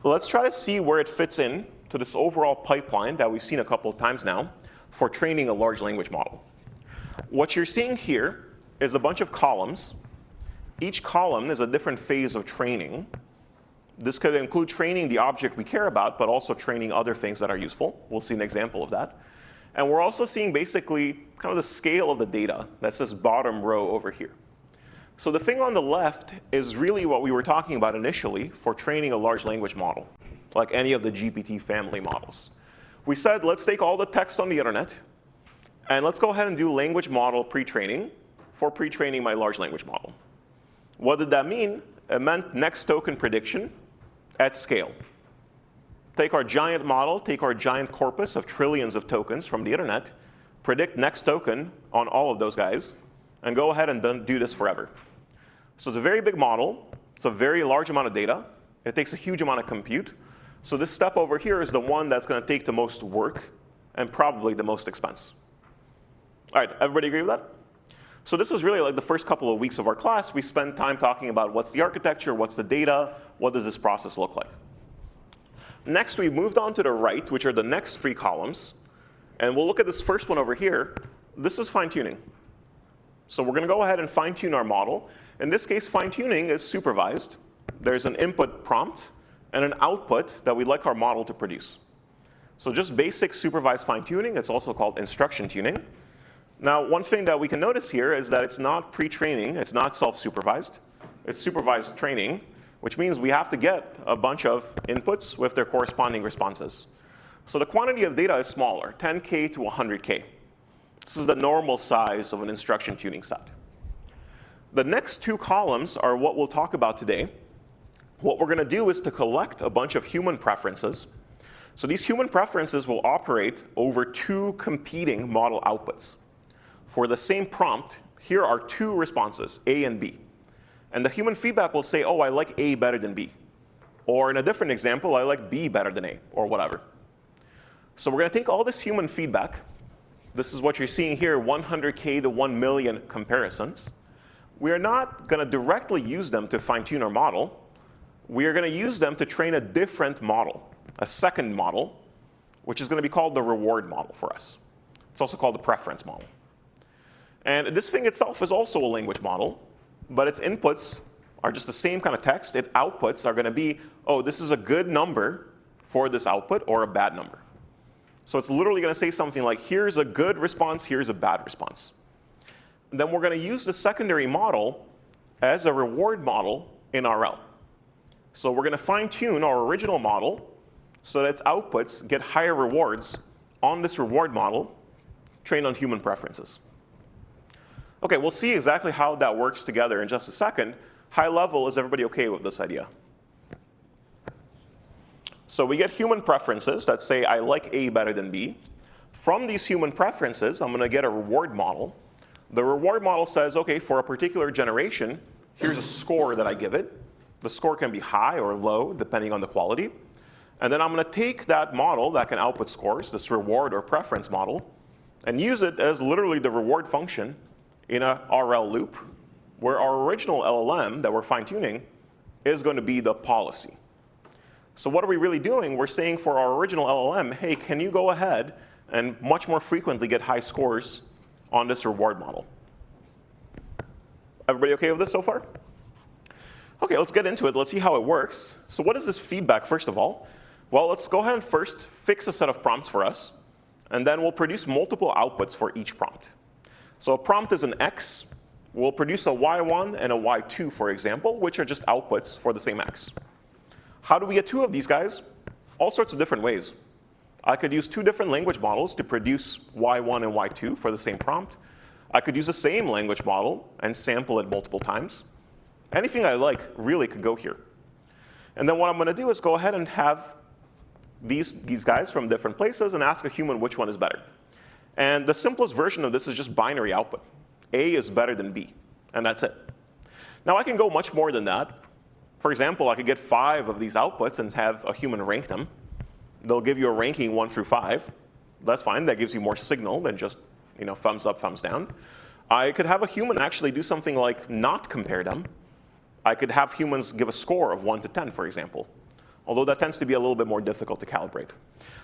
Let's try to see where it fits in to this overall pipeline that we've seen a couple of times now for training a large language model. What you're seeing here is a bunch of columns. Each column is a different phase of training. This could include training the object we care about, but also training other things that are useful. We'll see an example of that. And we're also seeing basically kind of the scale of the data. That's this bottom row over here. So the thing on the left is really what we were talking about initially for training a large language model, like any of the GPT family models. We said, let's take all the text on the internet, And let's go ahead and do language model pre-training for pre-training my large language model. What did that mean? It meant next token prediction at scale. Take our giant model, take our giant corpus of trillions of tokens from the internet, predict next token on all of those guys, and go ahead and do this forever. So it's a very big model. It's a very large amount of data. It takes a huge amount of compute. So this step over here is the one that's going to take the most work and probably the most expense. All right, everybody agree with that? So this was really like the first couple of weeks of our class. We spent time talking about what's the architecture, what's the data, what does this process look like. Next, we moved on to the right, which are the next 3 columns. And we'll look at this first one over here. This is fine-tuning. So we're going to go ahead and fine-tune our model. In this case, fine-tuning is supervised. There's an input prompt and an output that we'd like our model to produce. So just basic supervised fine-tuning. It's also called instruction tuning. Now, one thing that we can notice here is that it's not pre-training. It's not self-supervised. It's supervised training, which means we have to get a bunch of inputs with their corresponding responses. So the quantity of data is smaller, 10K to 100K. This is the normal size of an instruction tuning set. The next 2 columns are what we'll talk about today. What we're going to do is to collect a bunch of human preferences. So these human preferences will operate over 2 competing model outputs. For the same prompt, here are 2 responses, A and B. And the human feedback will say, oh, I like A better than B. Or in a different example, I like B better than A, or whatever. So we're going to take all this human feedback. This is what you're seeing here, 100K to 1 million comparisons. We are not going to directly use them to fine-tune our model. We are going to use them to train a different model, a second model, which is going to be called the reward model for us. It's also called the preference model. And this thing itself is also a language model, but its inputs are just the same kind of text. Its outputs are going to be, oh, this is a good number for this output or a bad number. So it's literally going to say something like, here's a good response, here's a bad response. And then we're going to use the secondary model as a reward model in RL. So we're going to fine-tune our original model so that its outputs get higher rewards on this reward model trained on human preferences. OK, we'll see exactly how that works together in just a second. High level, is everybody OK with this idea? So we get human preferences that say, I like A better than B. From these human preferences, I'm going to get a reward model. The reward model says, OK, for a particular generation, here's a score that I give it. The score can be high or low, depending on the quality. And then I'm going to take that model that can output scores, this reward or preference model, and use it as literally the reward function in a RL loop, where our original LLM that we're fine-tuning is going to be the policy. So what are we really doing? We're saying for our original LLM, hey, can you go ahead and much more frequently get high scores on this reward model? Everybody OK with this so far? OK, let's get into it. Let's see how it works. So what is this feedback, first of all? Well, let's go ahead and first fix a set of prompts for us. And then we'll produce multiple outputs for each prompt. So a prompt is an X. We'll produce a Y1 and a Y2, for example, which are just outputs for the same X. How do we get 2 of these guys? All sorts of different ways. I could use 2 different language models to produce Y1 and Y2 for the same prompt. I could use the same language model and sample it multiple times. Anything I like really could go here. And then what I'm going to do is go ahead and have these guys from different places and ask a human which one is better. And the simplest version of this is just binary output. A is better than B, and that's it. Now I can go much more than that. For example, I could get 5 of these outputs and have a human rank them. They'll give you a ranking 1 through 5. That's fine. That gives you more signal than just thumbs up, thumbs down. I could have a human actually do something like not compare them. I could have humans give a score of 1 to 10, for example, although that tends to be a little bit more difficult to calibrate.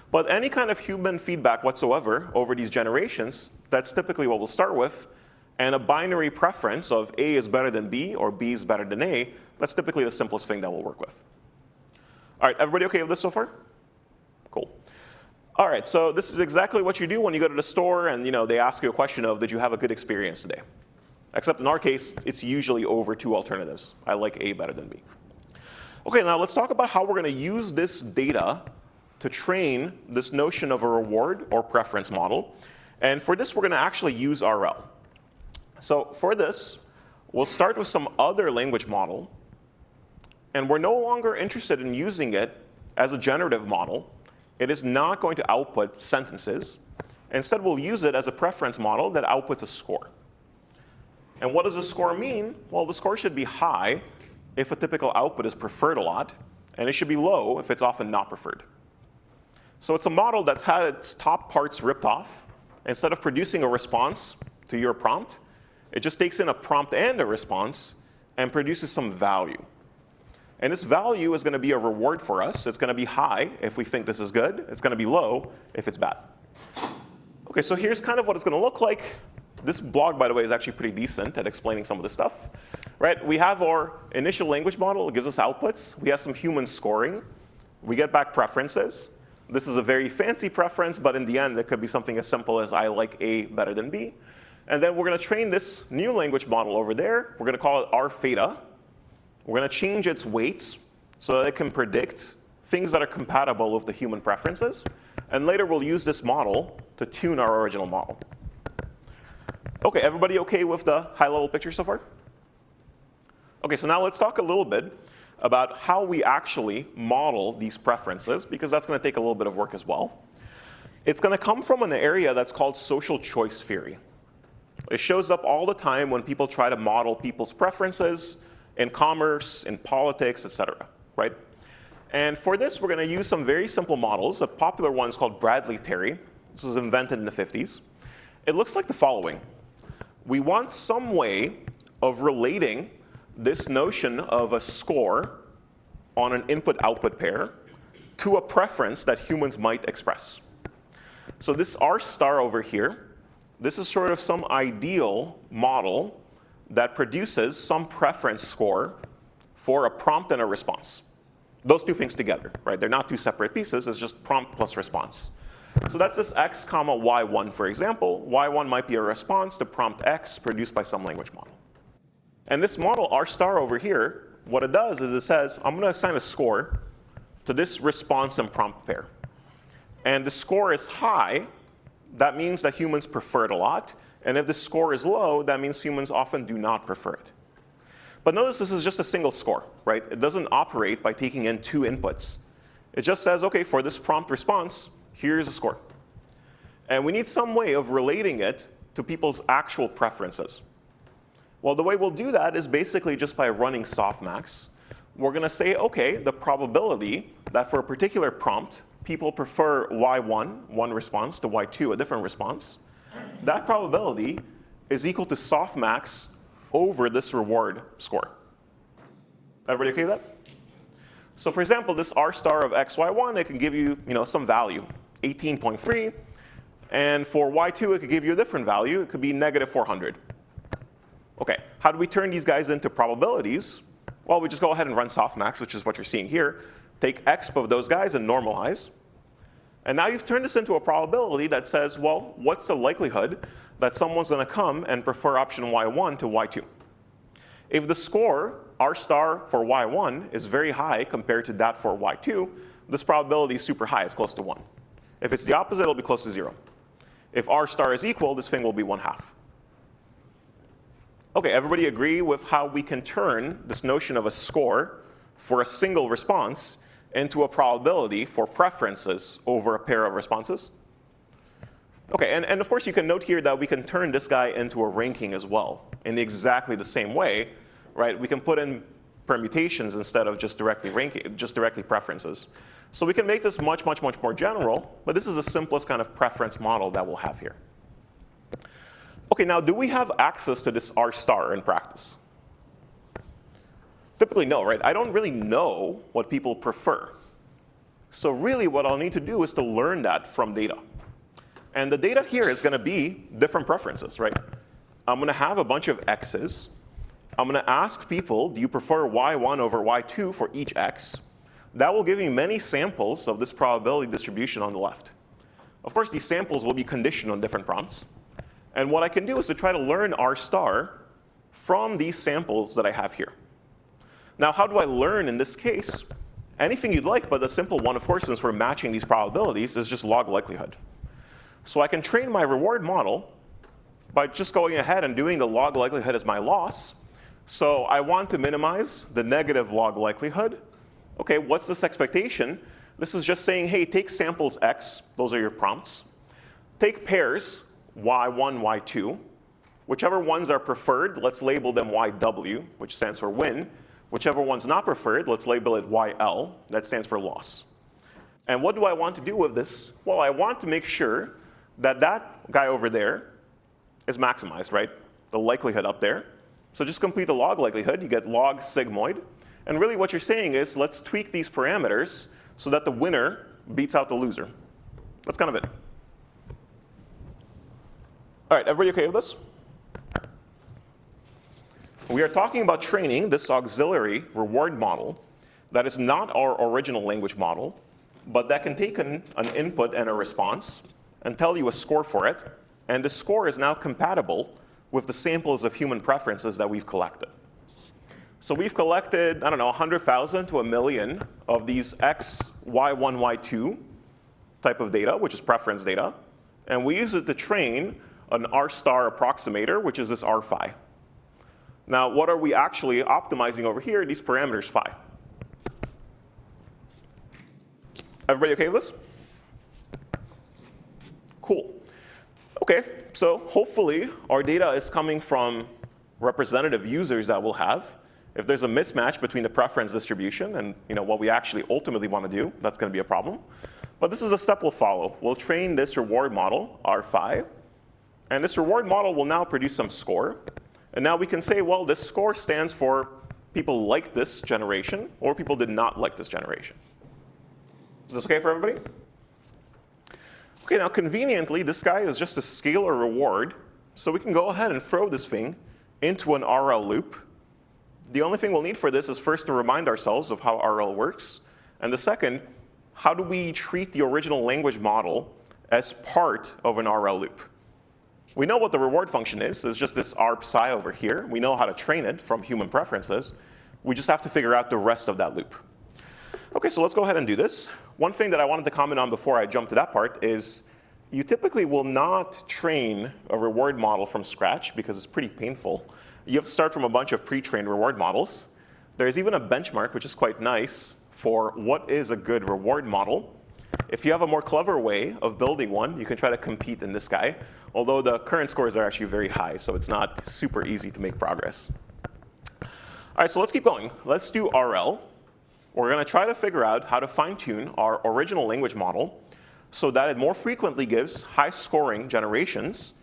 But any kind of human feedback whatsoever over these generations, that's typically what we'll start with. And a binary preference of A is better than B or B is better than A, that's typically the simplest thing that we'll work with. All right, everybody OK with this so far? Cool. All right, so this is exactly what you do when you go to the store and they ask you a question of, did you have a good experience today? Except in our case, it's usually over 2 alternatives. I like A better than B. OK, now let's talk about how we're going to use this data to train this notion of a reward or preference model. And for this, we're going to actually use RL. So for this, we'll start with some other language model. And we're no longer interested in using it as a generative model. It is not going to output sentences. Instead, we'll use it as a preference model that outputs a score. And what does the score mean? Well, the score should be high if a typical output is preferred a lot, and it should be low if it's often not preferred. So it's a model that's had its top parts ripped off. Instead of producing a response to your prompt, it just takes in a prompt and a response and produces some value. And this value is going to be a reward for us. It's going to be high if we think this is good. It's going to be low if it's bad. OK, so here's kind of what it's going to look like. This blog, by the way, is actually pretty decent at explaining some of this stuff. Right? We have our initial language model. It gives us outputs. We have some human scoring. We get back preferences. This is a very fancy preference, but in the end, it could be something as simple as I like A better than B. And then we're going to train this new language model over there. We're going to call it R theta. We're going to change its weights so that it can predict things that are compatible with the human preferences. And later, we'll use this model to tune our original model. OK, everybody OK with the high-level picture so far? OK, so now let's talk a little bit about how we actually model these preferences, because that's going to take a little bit of work as well. It's going to come from an area that's called social choice theory. It shows up all the time when people try to model people's preferences in commerce, in politics, et cetera, right? And for this, we're going to use some very simple models. A popular one is called Bradley-Terry. This was invented in the 50s. It looks like the following. We want some way of relating this notion of a score on an input-output pair to a preference that humans might express. So this R star over here, this is sort of some ideal model that produces some preference score for a prompt and a response. Those two things together, right? They're not two separate pieces. It's just prompt plus response. So that's this x comma y1, for example. Y1 might be a response to prompt x produced by some language model. And this model, R star over here, what it does is it says, I'm going to assign a score to this response and prompt pair. And the score is high. That means that humans prefer it a lot. And if the score is low, that means humans often do not prefer it. But notice this is just a single score, right? It doesn't operate by taking in two inputs. It just says, OK, for this prompt response, here's a score. And we need some way of relating it to people's actual preferences. Well, the way we'll do that is basically just by running softmax. We're going to say, OK, the probability that for a particular prompt, people prefer y1, one response, to y2, a different response, that probability is equal to softmax over this reward score. Everybody OK with that? So for example, this R star of xy1, it can give you, some value, 18.3. And for y2, it could give you a different value. It could be negative 400. OK, how do we turn these guys into probabilities? Well, we just go ahead and run softmax, which is what you're seeing here. Take exp of those guys and normalize. And now you've turned this into a probability that says, well, what's the likelihood that someone's going to come and prefer option y1 to y2? If the score, R star for y1, is very high compared to that for y2, this probability is super high. It's close to 1. If it's the opposite, it'll be close to 0. If R star is equal, this thing will be 1/2. OK, everybody agree with how we can turn this notion of a score for a single response into a probability for preferences over a pair of responses? OK, and of course, you can note here that we can turn this guy into a ranking as well in exactly the same way, right? We can put in permutations instead of just directly ranking, just directly preferences. So we can make this much, much, much more general. But this is the simplest kind of preference model that we'll have here. OK, now, do we have access to this R star in practice? Typically, no, right? I don't really know what people prefer. So really, what I'll need to do is to learn that from data. And the data here is going to be different preferences, right? I'm going to have a bunch of x's. I'm going to ask people, do you prefer y1 over y2 for each x? That will give me many samples of this probability distribution on the left. Of course, these samples will be conditioned on different prompts. And what I can do is to try to learn R star from these samples that I have here. Now, how do I learn in this case? Anything you'd like, but a simple one, of course, since we're matching these probabilities, is just log likelihood. So I can train my reward model by just going ahead and doing the log likelihood as my loss. So I want to minimize the negative log likelihood. Okay, what's this expectation? This is just saying, hey, take samples X, those are your prompts. Take pairs, Y1, Y2. Whichever ones are preferred, let's label them YW, which stands for win. Whichever one's not preferred, let's label it YL, that stands for loss. And what do I want to do with this? Well, I want to make sure that that guy over there is maximized, right? The likelihood up there. So just complete the log likelihood, you get log sigmoid. And really what you're saying is, let's tweak these parameters so that the winner beats out the loser. That's kind of it. All right, everybody okay with this? We are talking about training this auxiliary reward model that is not our original language model, but that can take an input and a response and tell you a score for it. And the score is now compatible with the samples of human preferences that we've collected. So we've collected, I don't know, 100,000 to 1 million of these X, Y1, Y2 type of data, which is preference data. And we use it to train an R star approximator, which is this R phi. Now, what are we actually optimizing over here? These parameters phi. Everybody okay with this? Cool. Okay, so hopefully our data is coming from representative users that we'll have. If there's a mismatch between the preference distribution and what we actually ultimately want to do, that's going to be a problem. But this is a step we'll follow. We'll train this reward model, R phi. And this reward model will now produce some score. And now we can say, well, this score stands for people like this generation or people did not like this generation. Is this okay for everybody? Okay, now conveniently, this guy is just a scalar reward. So we can go ahead and throw this thing into an RL loop. The only thing we'll need for this is first to remind ourselves of how RL works. And the second, how do we treat the original language model as part of an RL loop? We know what the reward function is. It's just this arp psi over here. We know how to train it from human preferences. We just have to figure out the rest of that loop. OK, so let's go ahead and do this. One thing that I wanted to comment on before I jump to that part is you typically will not train a reward model from scratch because it's pretty painful. You have to start from a bunch of pre-trained reward models. There's even a benchmark, which is quite nice, for what is a good reward model. If you have a more clever way of building one, you can try to compete in this guy. Although the current scores are actually very high, so it's not super easy to make progress. All right, so let's keep going. Let's do RL. We're going to try to figure out how to fine-tune our original language model so that it more frequently gives high-scoring generations,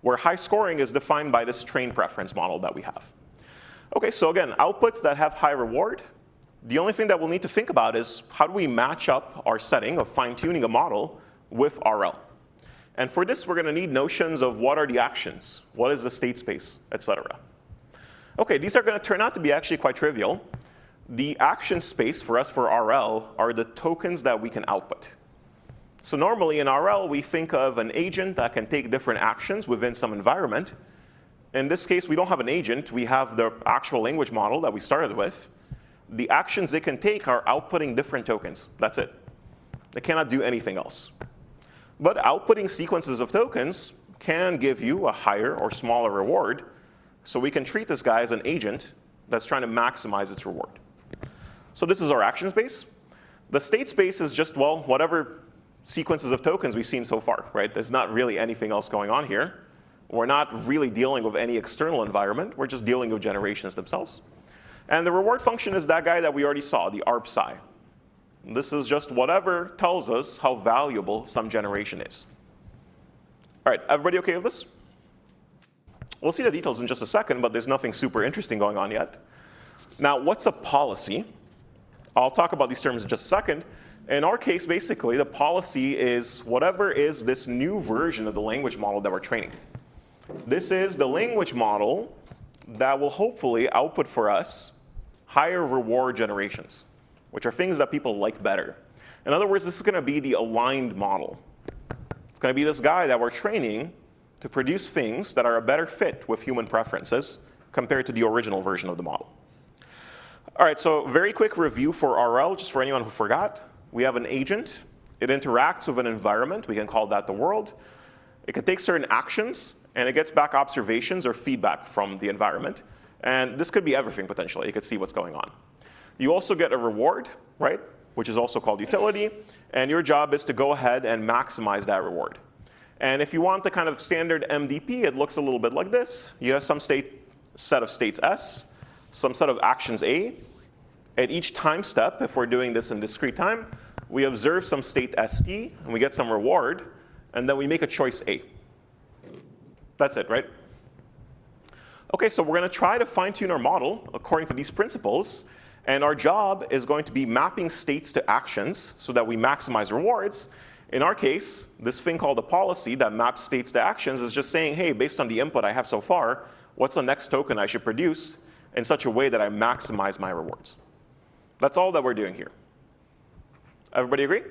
where high scoring is defined by this train preference model that we have. OK, so again, outputs that have high reward. The only thing that we'll need to think about is how do we match up our setting of fine-tuning a model with RL. And for this, we're going to need notions of what are the actions, what is the state space, et cetera. OK, these are going to turn out to be actually quite trivial. The action space for us for RL are the tokens that we can output. So normally in RL, we think of an agent that can take different actions within some environment. In this case, we don't have an agent. We have the actual language model that we started with. The actions they can take are outputting different tokens. That's it. They cannot do anything else. But outputting sequences of tokens can give you a higher or smaller reward. So we can treat this guy as an agent that's trying to maximize its reward. So this is our action space. The state space is just, well, whatever sequences of tokens we've seen so far, right? There's not really anything else going on here. We're not really dealing with any external environment. We're just dealing with generations themselves. And the reward function is that guy that we already saw, the arp psi. This is just whatever tells us how valuable some generation is. All right, everybody OK with this? We'll see the details in just a second, but there's nothing super interesting going on yet. Now, what's a policy? I'll talk about these terms in just a second. In our case, basically, the policy is whatever is this new version of the language model that we're training. This is the language model that will hopefully output for us higher reward generations, which are things that people like better. In other words, this is going to be the aligned model. It's going to be this guy that we're training to produce things that are a better fit with human preferences compared to the original version of the model. All right, so very quick review for RL, just for anyone who forgot. We have an agent. It interacts with an environment. We can call that the world. It can take certain actions, and it gets back observations or feedback from the environment. And this could be everything, potentially. You could see what's going on. You also get a reward, right, which is also called utility. And your job is to go ahead and maximize that reward. And if you want the kind of standard MDP, it looks a little bit like this. You have some set of states S, some set of actions A. At each time step, if we're doing this in discrete time, we observe some state ST, and we get some reward, and then we make a choice A. That's it, right? OK, so we're going to try to fine-tune our model according to these principles. And our job is going to be mapping states to actions so that we maximize rewards. In our case, this thing called a policy that maps states to actions is just saying, hey, based on the input I have so far, what's the next token I should produce in such a way that I maximize my rewards? That's all that we're doing here. Everybody agree?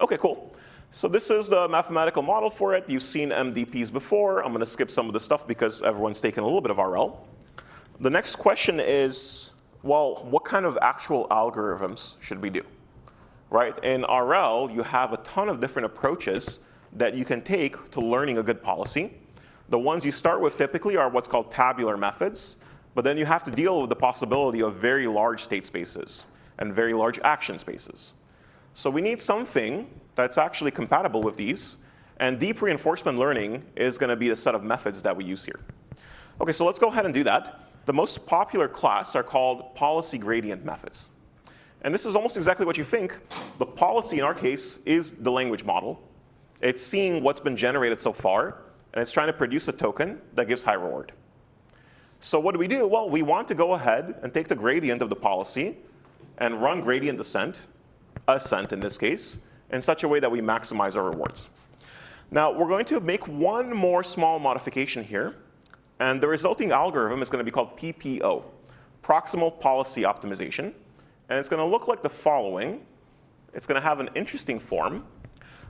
OK, cool. So this is the mathematical model for it. You've seen MDPs before. I'm going to skip some of the stuff because everyone's taken a little bit of RL. The next question is, well, what kind of actual algorithms should we do? Right? In RL, you have a ton of different approaches that you can take to learning a good policy. The ones you start with typically are what's called tabular methods. But then you have to deal with the possibility of very large state spaces and very large action spaces. So we need something that's actually compatible with these. And deep reinforcement learning is going to be the set of methods that we use here. OK, so let's go ahead and do that. The most popular class are called policy gradient methods. And this is almost exactly what you think. The policy, in our case, is the language model. It's seeing what's been generated so far, and it's trying to produce a token that gives high reward. So what do? Well, we want to go ahead and take the gradient of the policy and run gradient ascent in this case, in such a way that we maximize our rewards. Now, we're going to make one more small modification here. And the resulting algorithm is going to be called PPO, Proximal Policy Optimization. And it's going to look like the following. It's going to have an interesting form.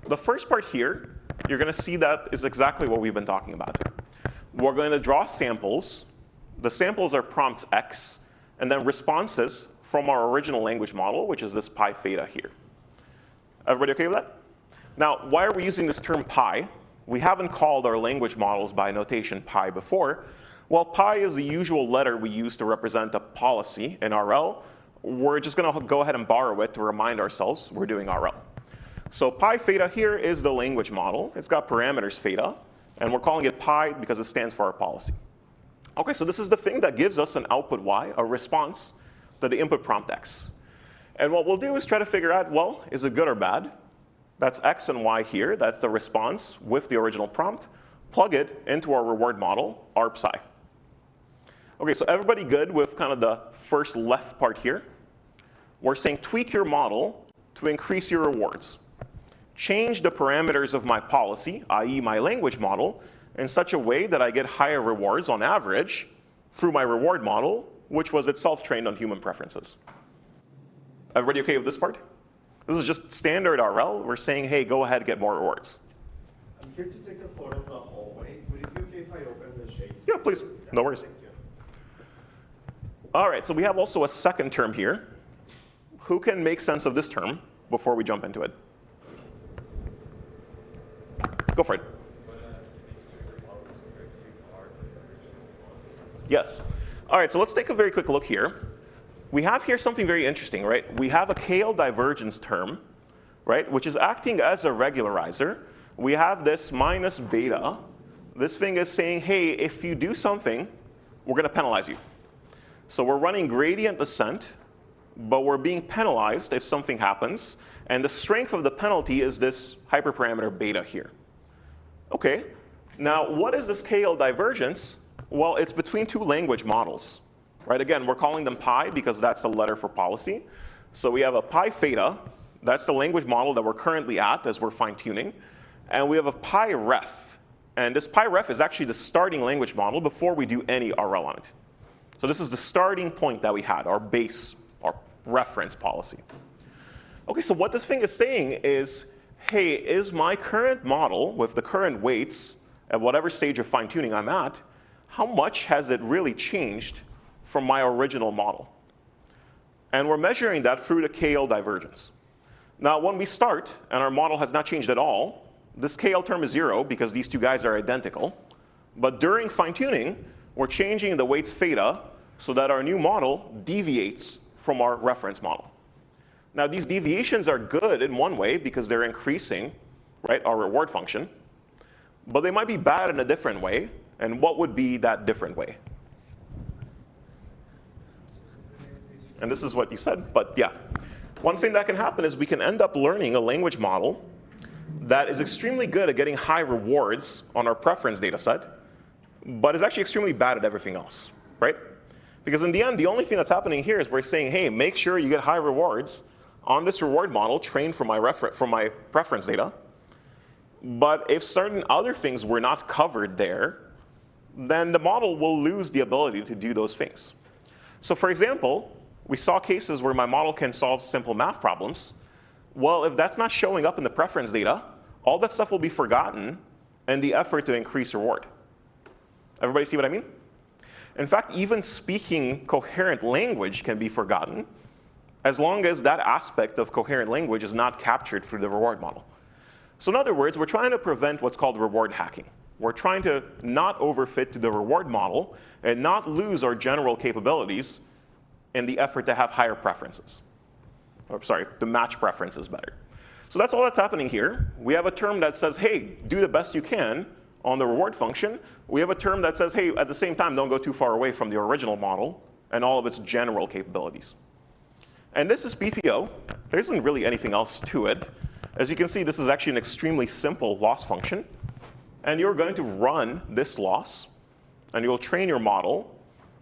The first part here, you're going to see that is exactly what we've been talking about. We're going to draw samples. The samples are prompts X, and then responses from our original language model, which is this pi theta here. Everybody OK with that? Now, why are we using this term pi? We haven't called our language models by notation pi before. Well, pi is the usual letter we use to represent a policy in RL. We're just going to go ahead and borrow it to remind ourselves we're doing RL. So pi theta here is the language model. It's got parameters theta. And we're calling it pi because it stands for our policy. OK, so this is the thing that gives us an output y, a response to the input prompt x. And what we'll do is try to figure out, well, is it good or bad? That's x and y here. That's the response with the original prompt. Plug it into our reward model, arp-psi. OK, so everybody good with kind of the first left part here? We're saying tweak your model to increase your rewards. Change the parameters of my policy, i.e. my language model, in such a way that I get higher rewards on average through my reward model, which was itself trained on human preferences. Everybody OK with this part? This is just standard RL. We're saying, hey, go ahead, get more rewards. I'm here to take a photo of the hallway. Would it be OK if I open the shades? Yeah, please. No worries. Thank you. All right, so we have also a second term here. Who can make sense of this term before we jump into it? Go for it. Yes. All right, so let's take a very quick look here. We have here something very interesting, right? We have a KL divergence term, right, which is acting as a regularizer. We have this minus beta. This thing is saying, hey, if you do something, we're going to penalize you. So we're running gradient ascent, but we're being penalized if something happens. And the strength of the penalty is this hyperparameter beta here. OK, now what is this KL divergence? Well, it's between two language models. Right? Again, we're calling them pi because that's the letter for policy. So we have a pi theta. That's the language model that we're currently at as we're fine-tuning. And we have a pi ref. And this pi ref is actually the starting language model before we do any RL on it. So this is the starting point that we had, our base, our reference policy. OK, so what this thing is saying is, hey, is my current model with the current weights at whatever stage of fine-tuning I'm at, how much has it really changed from my original model? And we're measuring that through the KL divergence. Now, when we start, and our model has not changed at all, this KL term is 0 because these two guys are identical. But during fine-tuning, we're changing the weights theta so that our new model deviates from our reference model. Now, these deviations are good in one way because they're increasing, right, our reward function. But they might be bad in a different way. And what would be that different way? And this is what you said, but yeah. One thing that can happen is we can end up learning a language model that is extremely good at getting high rewards on our preference data set, but is actually extremely bad at everything else, right? Because in the end, the only thing that's happening here is we're saying, hey, make sure you get high rewards on this reward model trained from my preference data. But if certain other things were not covered there, then the model will lose the ability to do those things. So for example, we saw cases where my model can solve simple math problems. Well, if that's not showing up in the preference data, all that stuff will be forgotten in the effort to increase reward. Everybody see what I mean? In fact, even speaking coherent language can be forgotten as long as that aspect of coherent language is not captured through the reward model. So in other words, we're trying to prevent what's called reward hacking. We're trying to not overfit to the reward model and not lose our general capabilities in the effort to have higher preferences. Or sorry, to match preferences better. So that's all that's happening here. We have a term that says, hey, do the best you can on the reward function. We have a term that says, hey, at the same time, don't go too far away from the original model and all of its general capabilities. And this is PPO. There isn't really anything else to it. As you can see, this is actually an extremely simple loss function. And you're going to run this loss, and you'll train your model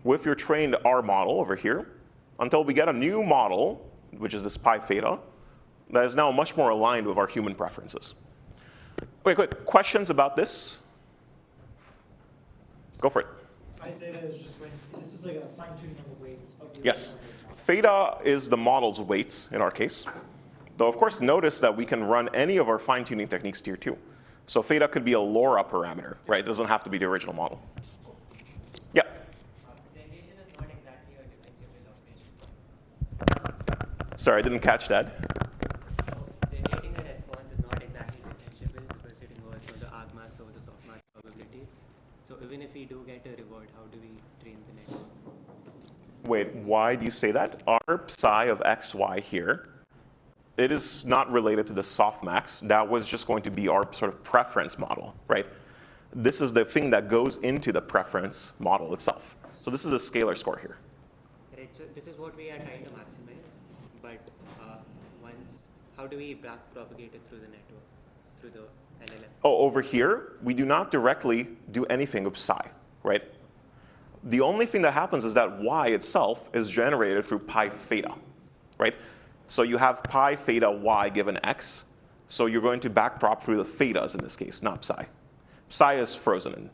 with your trained R model over here until we get a new model, which is this pi theta, that is now much more aligned with our human preferences. Okay, quick questions about this? Go for it. Pi theta is just when, this is like a fine-tuning of the weights of the Yes. original model. Theta is the model's weights in our case. Though, of course, notice that we can run any of our fine-tuning techniques tier 2. So theta could be a LoRa parameter, right? It doesn't have to be the original model. Yeah? Generation is not exactly a differentiable operation. Sorry, I didn't catch that. So generating a response is not exactly differentiable because it involves all the argmax over the softmax probabilities. So even if we do get a reward, how do we train the network? Wait, why do you say that? Our psi of xy here, it is not related to the softmax. That was just going to be our sort of preference model, right? This is the thing that goes into the preference model itself. So this is a scalar score here. Right, so this is what we are trying to maximize, but how do we back propagate it through the network, through the LLM? Oh, over here, we do not directly do anything with psi, right? The only thing that happens is that y itself is generated through pi theta, right? So you have pi theta y given x. So you're going to backprop through the thetas in this case, not psi. Psi is frozen in.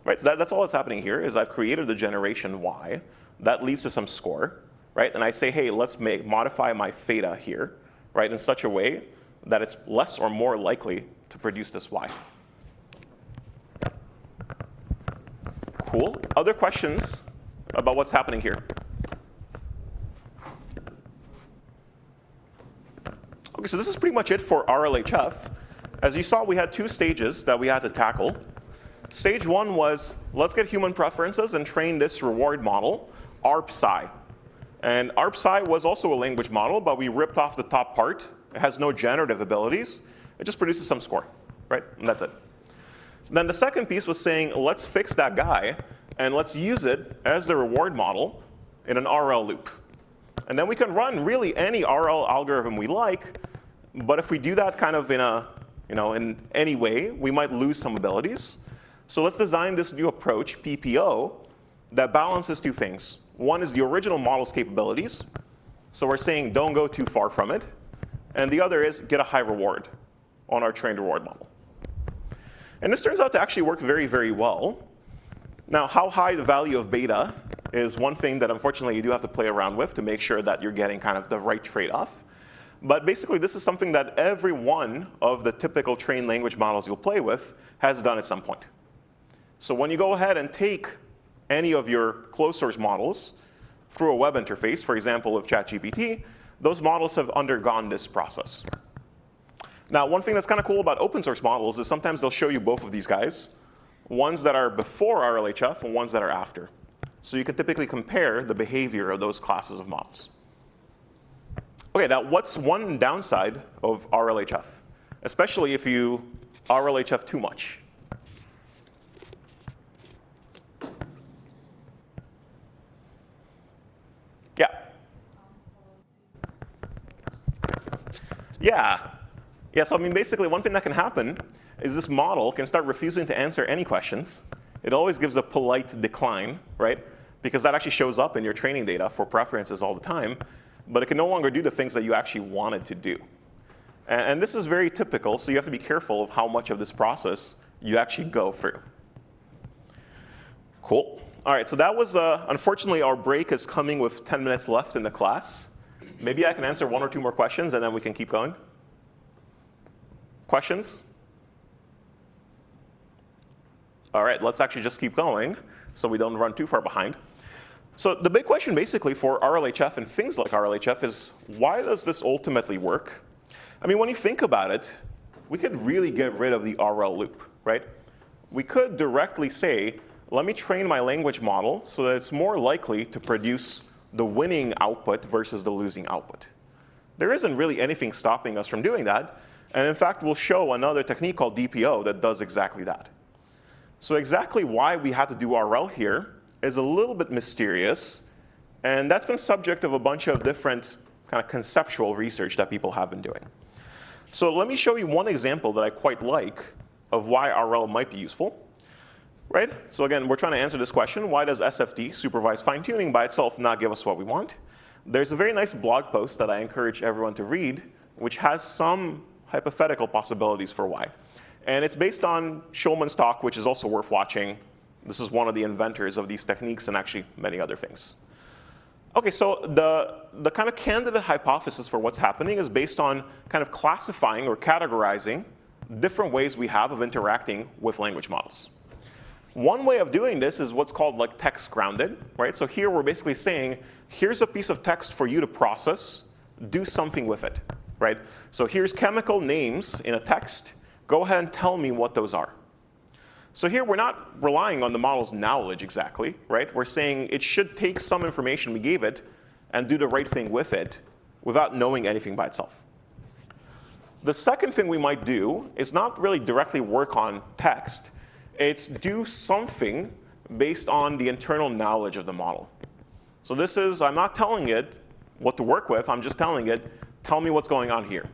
Right, so that's all that's happening here is I've created the generation y. That leads to some score, right? And I say, hey, let's modify my theta here, right, in such a way that it's less or more likely to produce this y. Cool. Other questions about what's happening here? Okay, so this is pretty much it for RLHF. As you saw, we had 2 stages that we had to tackle. Stage 1 was, let's get human preferences and train this reward model, ARP-Psi. And ARP-Psi was also a language model, but we ripped off the top part. It has no generative abilities. It just produces some score, right? And that's it. Then the second piece was saying, let's fix that guy, and let's use it as the reward model in an RL loop. And then we can run really any RL algorithm we like, but if we do that kind of in any way, we might lose some abilities. So let's design this new approach, PPO, that balances 2 things. One is the original model's capabilities. So we're saying don't go too far from it. And the other is get a high reward on our trained reward model. And this turns out to actually work very, very well. Now, how high the value of beta is one thing that unfortunately you do have to play around with to make sure that you're getting kind of the right trade-off. But basically, this is something that every one of the typical trained language models you'll play with has done at some point. So when you go ahead and take any of your closed source models through a web interface, for example, with ChatGPT, those models have undergone this process. Now, one thing that's kind of cool about open source models is sometimes they'll show you both of these guys, ones that are before RLHF and ones that are after. So you can typically compare the behavior of those classes of models. Okay, now what's one downside of RLHF, especially if you RLHF too much? Yeah. Yeah, so I mean, basically one thing that can happen is this model can start refusing to answer any questions. It always gives a polite decline, right? Because that actually shows up in your training data for preferences all the time, but it can no longer do the things that you actually wanted to do. And this is very typical, so you have to be careful of how much of this process you actually go through. Cool. All right, so that was, unfortunately, our break is coming with 10 minutes left in the class. Maybe I can answer one or two more questions, and then we can keep going. Questions? All right, let's actually just keep going so we don't run too far behind. So the big question basically for RLHF and things like RLHF is, why does this ultimately work? I mean, when you think about it, we could really get rid of the RL loop, right? We could directly say, let me train my language model so that it's more likely to produce the winning output versus the losing output. There isn't really anything stopping us from doing that. And in fact, we'll show another technique called DPO that does exactly that. So exactly why we had to do RL here is a little bit mysterious. And that's been subject of a bunch of different kind of conceptual research that people have been doing. So let me show you one example that I quite like of why RL might be useful. Right? So again, we're trying to answer this question. Why does SFD, supervised fine-tuning, by itself not give us what we want? There's a very nice blog post that I encourage everyone to read, which has some hypothetical possibilities for why. And it's based on Schulman's talk, which is also worth watching. This is one of the inventors of these techniques and actually many other things. OK, so the kind of candidate hypothesis for what's happening is based on kind of classifying or categorizing different ways we have of interacting with language models. One way of doing this is what's called like text grounded, right? So here we're basically saying, here's a piece of text for you to process, do something with it, right? So here's chemical names in a text. Go ahead and tell me what those are. So here we're not relying on the model's knowledge exactly, right? We're saying it should take some information we gave it and do the right thing with it without knowing anything by itself. The second thing we might do is not really directly work on text. It's do something based on the internal knowledge of the model. So this is, I'm not telling it what to work with. I'm just telling it, tell me what's going on here.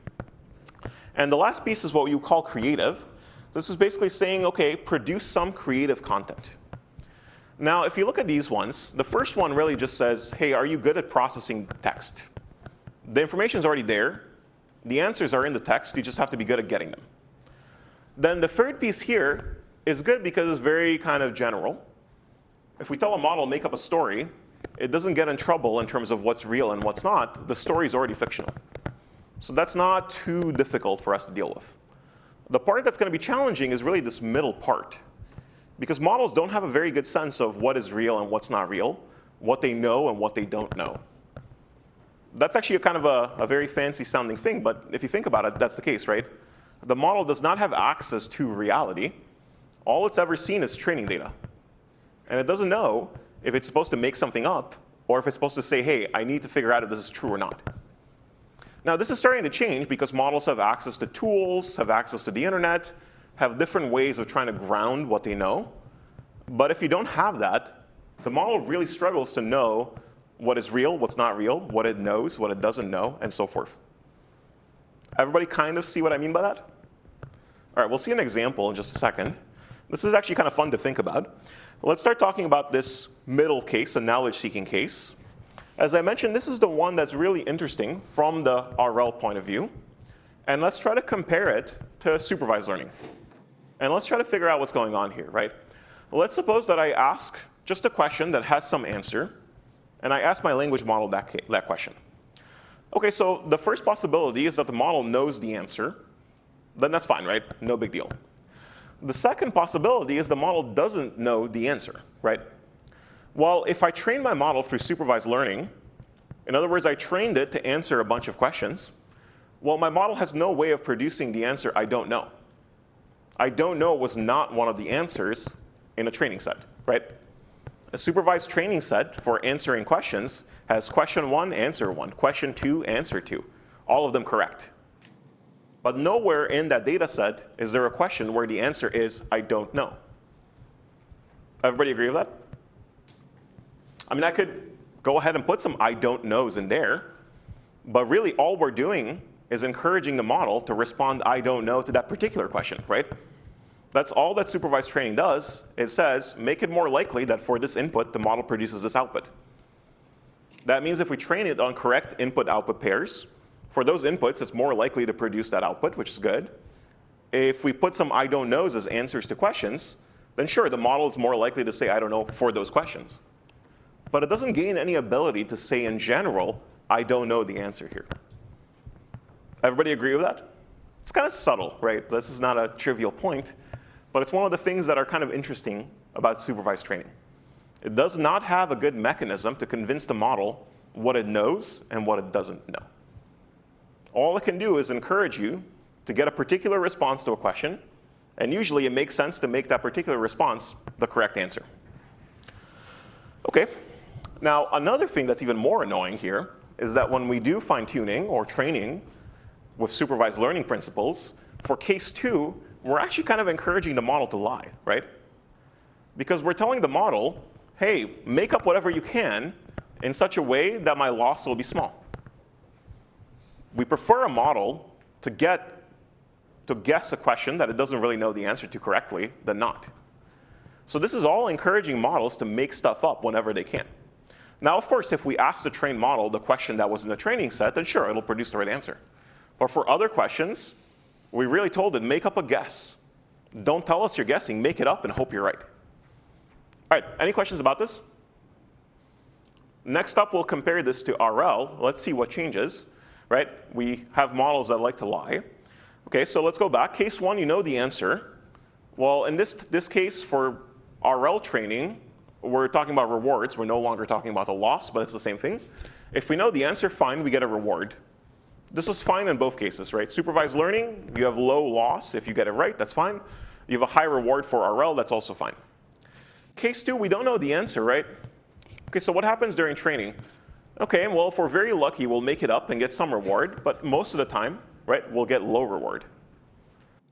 And the last piece is what you call creative. This is basically saying, OK, produce some creative content. Now, if you look at these ones, the first one really just says, hey, are you good at processing text? The information is already there. The answers are in the text. You just have to be good at getting them. Then the third piece here is good because it's very kind of general. If we tell a model, make up a story, it doesn't get in trouble in terms of what's real and what's not. The story is already fictional. So that's not too difficult for us to deal with. The part that's going to be challenging is really this middle part. Because models don't have a very good sense of what is real and what's not real, what they know and what they don't know. That's actually a kind of a very fancy sounding thing, but if you think about it, that's the case, right? The model does not have access to reality. All it's ever seen is training data. And it doesn't know if it's supposed to make something up or if it's supposed to say, hey, I need to figure out if this is true or not. Now, this is starting to change because models have access to tools, have access to the internet, have different ways of trying to ground what they know. But if you don't have that, the model really struggles to know what is real, what's not real, what it knows, what it doesn't know, and so forth. Everybody kind of see what I mean by that? All right, we'll see an example in just a second. This is actually kind of fun to think about. Let's start talking about this middle case, a knowledge-seeking case. As I mentioned, this is the one that's really interesting from the RL point of view. And let's try to compare it to supervised learning. And let's try to figure out what's going on here, right? Let's suppose that I ask just a question that has some answer, and I ask my language model that question. OK, so the first possibility is that the model knows the answer. Then that's fine, right? No big deal. The second possibility is the model doesn't know the answer, right? Well, if I train my model through supervised learning, in other words, I trained it to answer a bunch of questions, Well, my model has no way of producing the answer I don't know. I don't know was not one of the answers in a training set, right? A supervised training set for answering questions has question 1, answer 1, question 2, answer 2, all of them correct. But nowhere in that data set is there a question where the answer is I don't know. Everybody agree with that? I mean, I could go ahead and put some I don't knows in there, but really all we're doing is encouraging the model to respond I don't know to that particular question, right? That's all that supervised training does. It says, make it more likely that for this input, the model produces this output. That means if we train it on correct input-output pairs, for those inputs, it's more likely to produce that output, which is good. If we put some I don't knows as answers to questions, then sure, the model is more likely to say I don't know for those questions. But it doesn't gain any ability to say in general, I don't know the answer here. Everybody agree with that? It's kind of subtle, right? This is not a trivial point, but it's one of the things that are kind of interesting about supervised training. It does not have a good mechanism to convince the model what it knows and what it doesn't know. All it can do is encourage you to get a particular response to a question, and usually it makes sense to make that particular response the correct answer. Okay, now another thing that's even more annoying here is that when we do fine-tuning or training with supervised learning principles, for case 2, we're actually kind of encouraging the model to lie, right? Because we're telling the model, hey, make up whatever you can in such a way that my loss will be small. We prefer a model to guess a question that it doesn't really know the answer to correctly than not. So this is all encouraging models to make stuff up whenever they can. Now, of course, if we ask the trained model the question that was in the training set, then sure, it'll produce the right answer. But for other questions, we really told it, make up a guess. Don't tell us you're guessing, make it up and hope you're right. All right, any questions about this? Next up, we'll compare this to RL. Let's see what changes, right? We have models that like to lie. Okay, so let's go back. Case 1, you know the answer. Well, in this case, for RL training, we're talking about rewards. We're no longer talking about the loss, but it's the same thing. If we know the answer, fine, we get a reward. This is fine in both cases, right? Supervised learning, you have low loss. If you get it right, that's fine. You have a high reward for RL, that's also fine. Case 2, we don't know the answer, right? Okay, so what happens during training? Okay, well, if we're very lucky, we'll make it up and get some reward, but most of the time, right, we'll get low reward.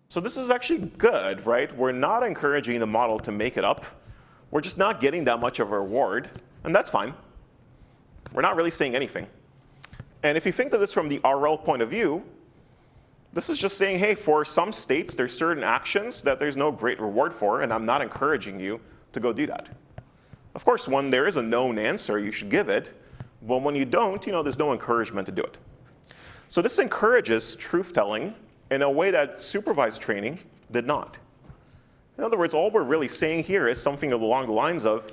So this is actually good, right? We're not encouraging the model to make it up. We're just not getting that much of a reward, and that's fine. We're not really saying anything. And if you think of this from the RL point of view, this is just saying, hey, for some states, there's certain actions that there's no great reward for, and I'm not encouraging you to go do that. Of course, when there is a known answer, you should give it. But when you don't, there's no encouragement to do it. So this encourages truth-telling in a way that supervised training did not. In other words, all we're really saying here is something along the lines of,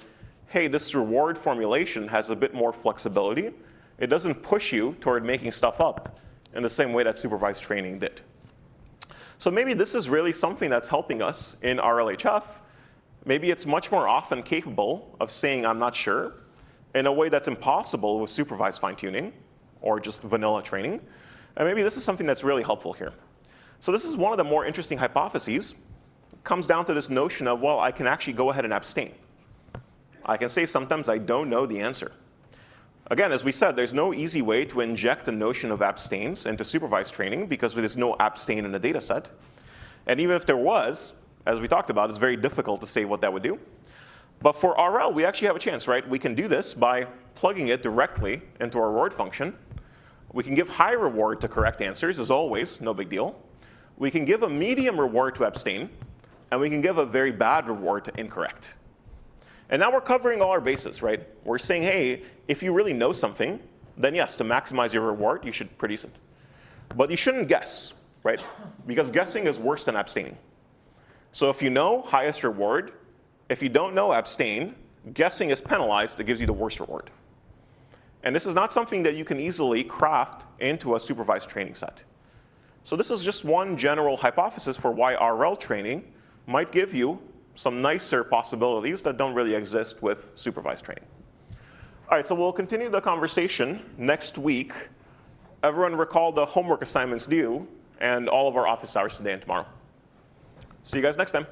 hey, this reward formulation has a bit more flexibility. It doesn't push you toward making stuff up in the same way that supervised training did. So maybe this is really something that's helping us in RLHF. Maybe it's much more often capable of saying I'm not sure in a way that's impossible with supervised fine-tuning or just vanilla training. And maybe this is something that's really helpful here. So this is one of the more interesting hypotheses. It comes down to this notion of, well, I can actually go ahead and abstain. I can say sometimes I don't know the answer. Again, as we said, there's no easy way to inject the notion of abstains into supervised training because there's no abstain in the data set. And even if there was, as we talked about, it's very difficult to say what that would do. But for RL, we actually have a chance, right? We can do this by plugging it directly into our reward function. We can give high reward to correct answers, as always, no big deal. We can give a medium reward to abstain, and we can give a very bad reward to incorrect. And now we're covering all our bases, right? We're saying, hey, if you really know something, then yes, to maximize your reward, you should produce it. But you shouldn't guess, right? Because guessing is worse than abstaining. So if you know, highest reward. If you don't know, abstain. Guessing is penalized. It gives you the worst reward. And this is not something that you can easily craft into a supervised training set. So this is just one general hypothesis for why RL training might give you some nicer possibilities that don't really exist with supervised training. All right, so we'll continue the conversation next week everyone recall the homework assignments due and all of our office hours today and tomorrow. See you guys next time.